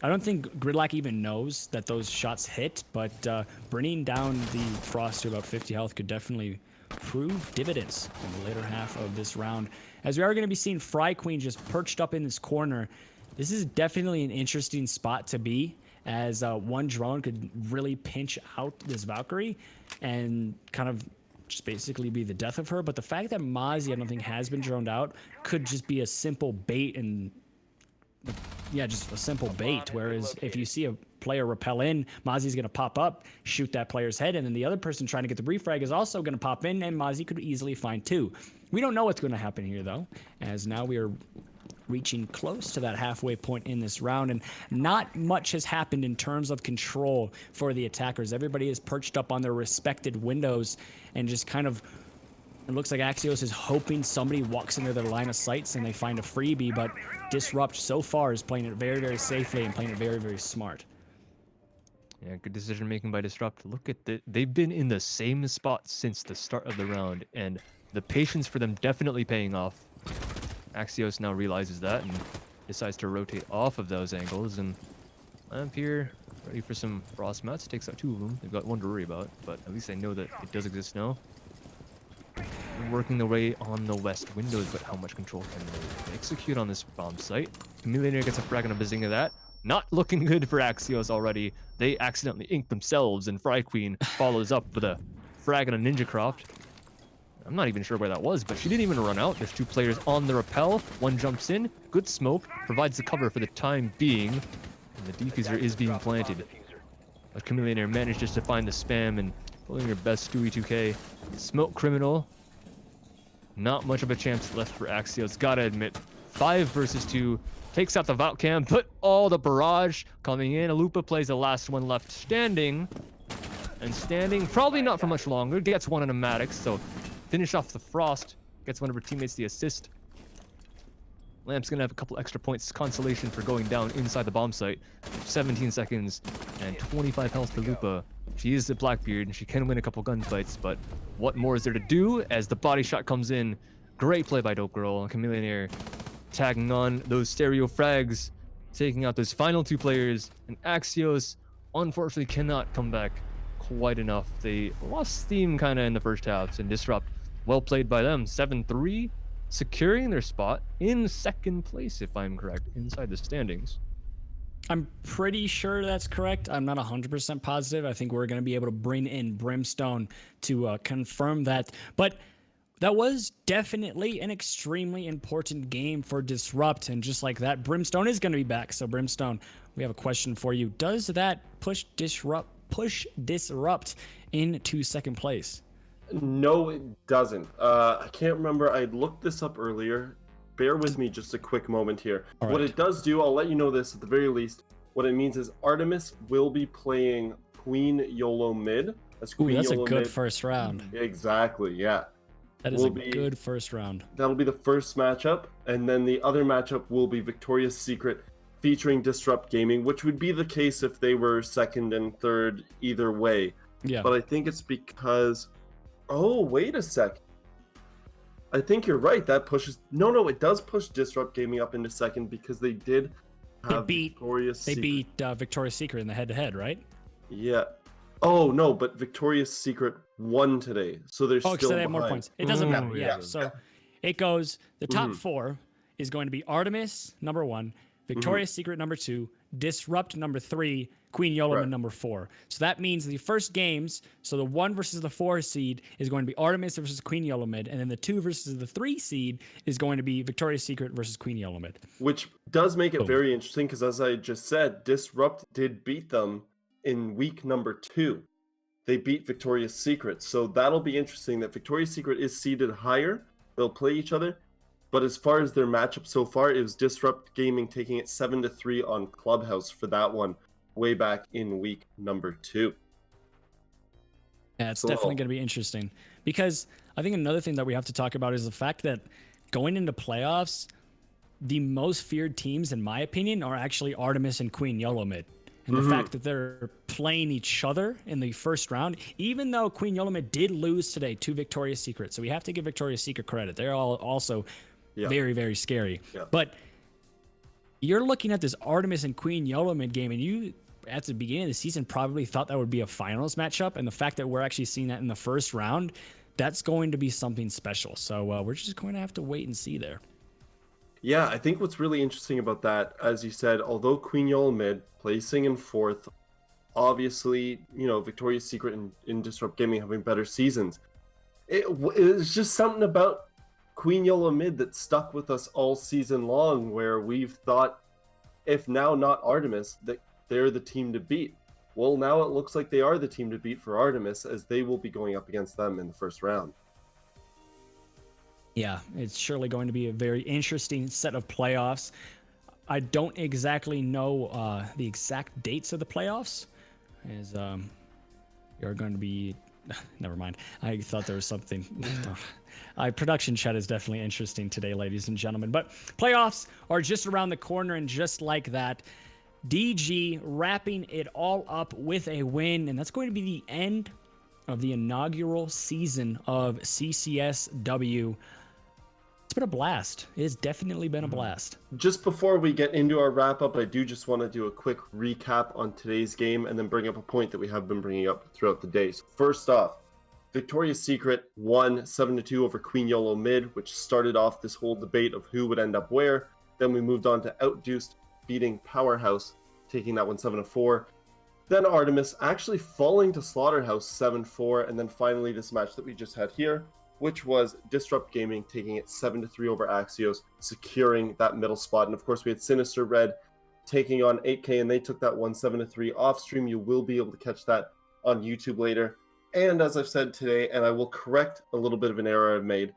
I don't think Gridlock even knows that those shots hit, but bringing down the Frost to about 50 health could definitely prove dividends in the later half of this round. As we are going to be seeing Fry Queen just perched up in this corner, this is definitely an interesting spot to be, as one drone could really pinch out this Valkyrie and kind of just basically be the death of her. But the fact that Mozzie, I don't think, has been droned out could just be a simple bait, and yeah, just a simple bait. Whereas if you see a player repel in, Mozzie's going to pop up, shoot that player's head, and then the other person trying to get the refrag is also going to pop in, and Mozzie could easily find 2. We don't know what's going to happen here, though, as now we are reaching close to that halfway point in this round, and not much has happened in terms of control for the attackers. Everybody is perched up on their respected windows and just kind of... It looks like Axios is hoping somebody walks into their line of sights and they find a freebie, but Disrupt so far is playing it very, very safely and playing it very, very smart. Yeah, good decision making by Disrupt. Look at they've been in the same spot since the start of the round, and the patience for them definitely paying off. Axios now realizes that and decides to rotate off of those angles, and Lamp here ready for some frost mats. Takes out 2 of them. They've got 1 to worry about, but at least they know that it does exist now. Working their way on the west windows, but how much control can they execute on this bomb site? Chameleonaire gets a frag on a Bazinga. That not looking good for Axios already. They accidentally ink themselves, and Fry Queen follows up with a frag on a Ninja Croft. I'm not even sure where that was, but she didn't even run out. There's 2 players on the rappel. One jumps in. Good smoke. Provides the cover for the time being. And the diffuser is being planted. But Chameleonaire managed just to find the spam and pulling her best Stewie 2K. Smoke Criminal. Not much of a chance left for Axios, gotta admit. 5 versus 2. Takes out the vault cam, put all the barrage coming in. Alupa plays the last one left standing. And standing, probably not for much longer. Gets 1 on a Maddox, so finish off the Frost. Gets one of her teammates the assist. Lamp's gonna have a couple extra points consolation for going down inside the bomb site. 17 seconds and 25 health for Lupa. She is a Blackbeard and she can win a couple gunfights, but what more is there to do as the body shot comes in? Great play by Dope Girl and Chameleonaire tagging on those stereo frags, taking out those final 2 players, and Axios unfortunately cannot come back quite enough. They lost steam kind of in the first half, and Disrupt, well played by them. 7-3, securing their spot in 2nd place, if I'm correct, inside the standings. I'm pretty sure that's correct. I'm not 100% positive. I think we're going to be able to bring in Brimstone to confirm that. But that was definitely an extremely important game for Disrupt. And just like that, Brimstone is going to be back. So Brimstone, we have a question for you. Does that push Disrupt into 2nd place? No, it doesn't. I can't remember. I looked this up earlier. Bear with me just a quick moment here. All What right. it does do, I'll let you know this at the very least. What it means is Artemis will be playing Queen YOLO mid. Ooh, Queen that's a YOLO good mid. first round. Exactly, yeah. That is good first round. That'll be the first matchup, and then the other matchup will be Victoria's Secret featuring Disrupt Gaming, which would be the case if they were second and third either way. Yeah. But I think it's because... Oh, wait a sec. I think you're right. That pushes... No, it does push Disrupt Gaming up into second because they did have Victoria's Secret. They beat Victoria's Secret in the head-to-head, right? Yeah. Oh, no, but Victoria's Secret won today, so they're still because they have behind. more points. It doesn't matter. Yeah. yeah. So it goes, the top four is going to be Artemis, number 1, Victoria's Secret, number 2, Disrupt, number 3, Queen YOLO, number 4. So that means the first games, so the 1 versus the 4 seed is going to be Artemis versus Queen YOLO mid, and then the 2 versus the 3 seed is going to be Victoria's Secret versus Queen YOLO mid. Which does make it very interesting because, as I just said, Disrupt did beat them in week number 2. They beat Victoria's Secret. So that'll be interesting that Victoria's Secret is seeded higher. They'll play each other. But as far as their matchup so far, it was Disrupt Gaming taking it 7-3 on Clubhouse for that one way back in week number 2. Yeah, it's definitely going to be interesting because I think another thing that we have to talk about is the fact that going into playoffs, the most feared teams, in my opinion, are actually Artemis and Queen YOLO mid. And the fact that they're playing each other in the first round, even though Queen YOLO mid did lose today to Victoria's Secret. So we have to give Victoria's Secret credit. They're all also very, very scary. Yeah. But you're looking at this Artemis and Queen YOLO mid game, and you, at the beginning of the season, probably thought that would be a finals matchup. And the fact that we're actually seeing that in the first round, that's going to be something special. So we're just going to have to wait and see there. Yeah, I think what's really interesting about that, as you said, although Queen YOLO mid placing in 4th, obviously, Victoria's Secret and Disrupt Gaming having better seasons. It's just something about Queen YOLO mid that stuck with us all season long, where we've thought, if now not Artemis, that they're the team to beat. Well, now it looks like they are the team to beat for Artemis, as they will be going up against them in the first round. Yeah, it's surely going to be a very interesting set of playoffs. I don't exactly know the exact dates of the playoffs, as you're going to be... Never mind. I thought there was something... production chat is definitely interesting today, ladies and gentlemen. But playoffs are just around the corner, and just like that, DG wrapping it all up with a win, and that's going to be the end of the inaugural season of CCSW. It's been a blast. It has definitely been a blast. Just before we get into our wrap-up, I do just want to do a quick recap on today's game and then bring up a point that we have been bringing up throughout the day. So first off, Victoria's Secret won 7-2 over Queen YOLO mid, which started off this whole debate of who would end up where. Then we moved on to Outdeuced beating Powerhouse, taking that one 7-4. Then Artemis actually falling to Slaughterhouse 7-4, and then finally this match that we just had here, which was Disrupt Gaming taking it 7-3 over Axios, securing that middle spot. And of course, we had Sinister Red taking on 8K, and they took that one 7-3 off stream. You will be able to catch that on YouTube later. And as I've said today, and I will correct a little bit of an error I've made,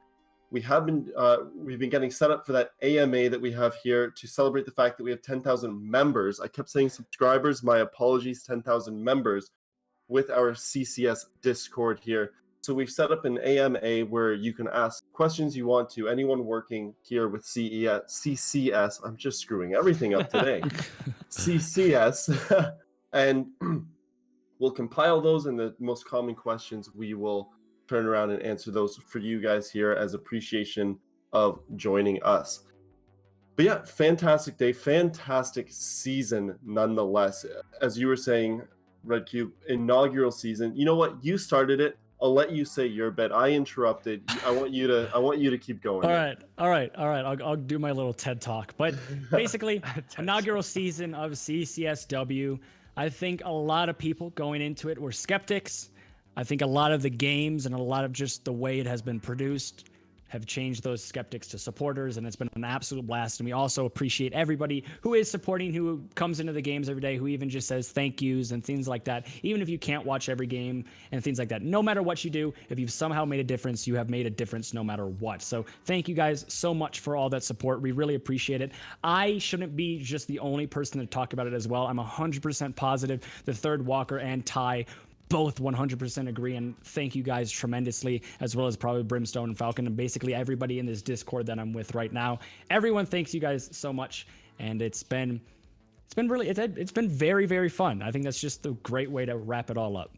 we've been getting set up for that AMA that we have here to celebrate the fact that we have 10,000 members. I kept saying subscribers. My apologies, 10,000 members with our CCS Discord here. So we've set up an AMA where you can ask questions you want to anyone working here with CCS. I'm just screwing everything up today. CCS. And we'll compile those, and the most common questions we will turn around and answer those for you guys here as appreciation of joining us. But yeah, fantastic day, fantastic season nonetheless. As you were saying, Red Cube, inaugural season. You know what? You started it. I'll let you say your bit. I interrupted. I want you to keep going. All right. I'll do my little TED talk. But basically, inaugural season of CCSW. I think a lot of people going into it were skeptics. I think a lot of the games and a lot of just the way it has been produced have changed those skeptics to supporters, and it's been an absolute blast. And we also appreciate everybody who is supporting, who comes into the games every day, who even just says thank yous and things like that. Even if you can't watch every game and things like that, no matter what you do, if you've somehow made a difference, you have made a difference no matter what. So thank you guys so much for all that support. We really appreciate it. I shouldn't be just the only person to talk about it as well. I'm 100% positive the Third Walker and Ty both 100% agree, and thank you guys tremendously, as well as probably Brimstone and Falcon and basically everybody in this Discord that I'm with right now. Everyone thanks you guys so much, and it's been very, very fun. I think that's just a great way to wrap it all up.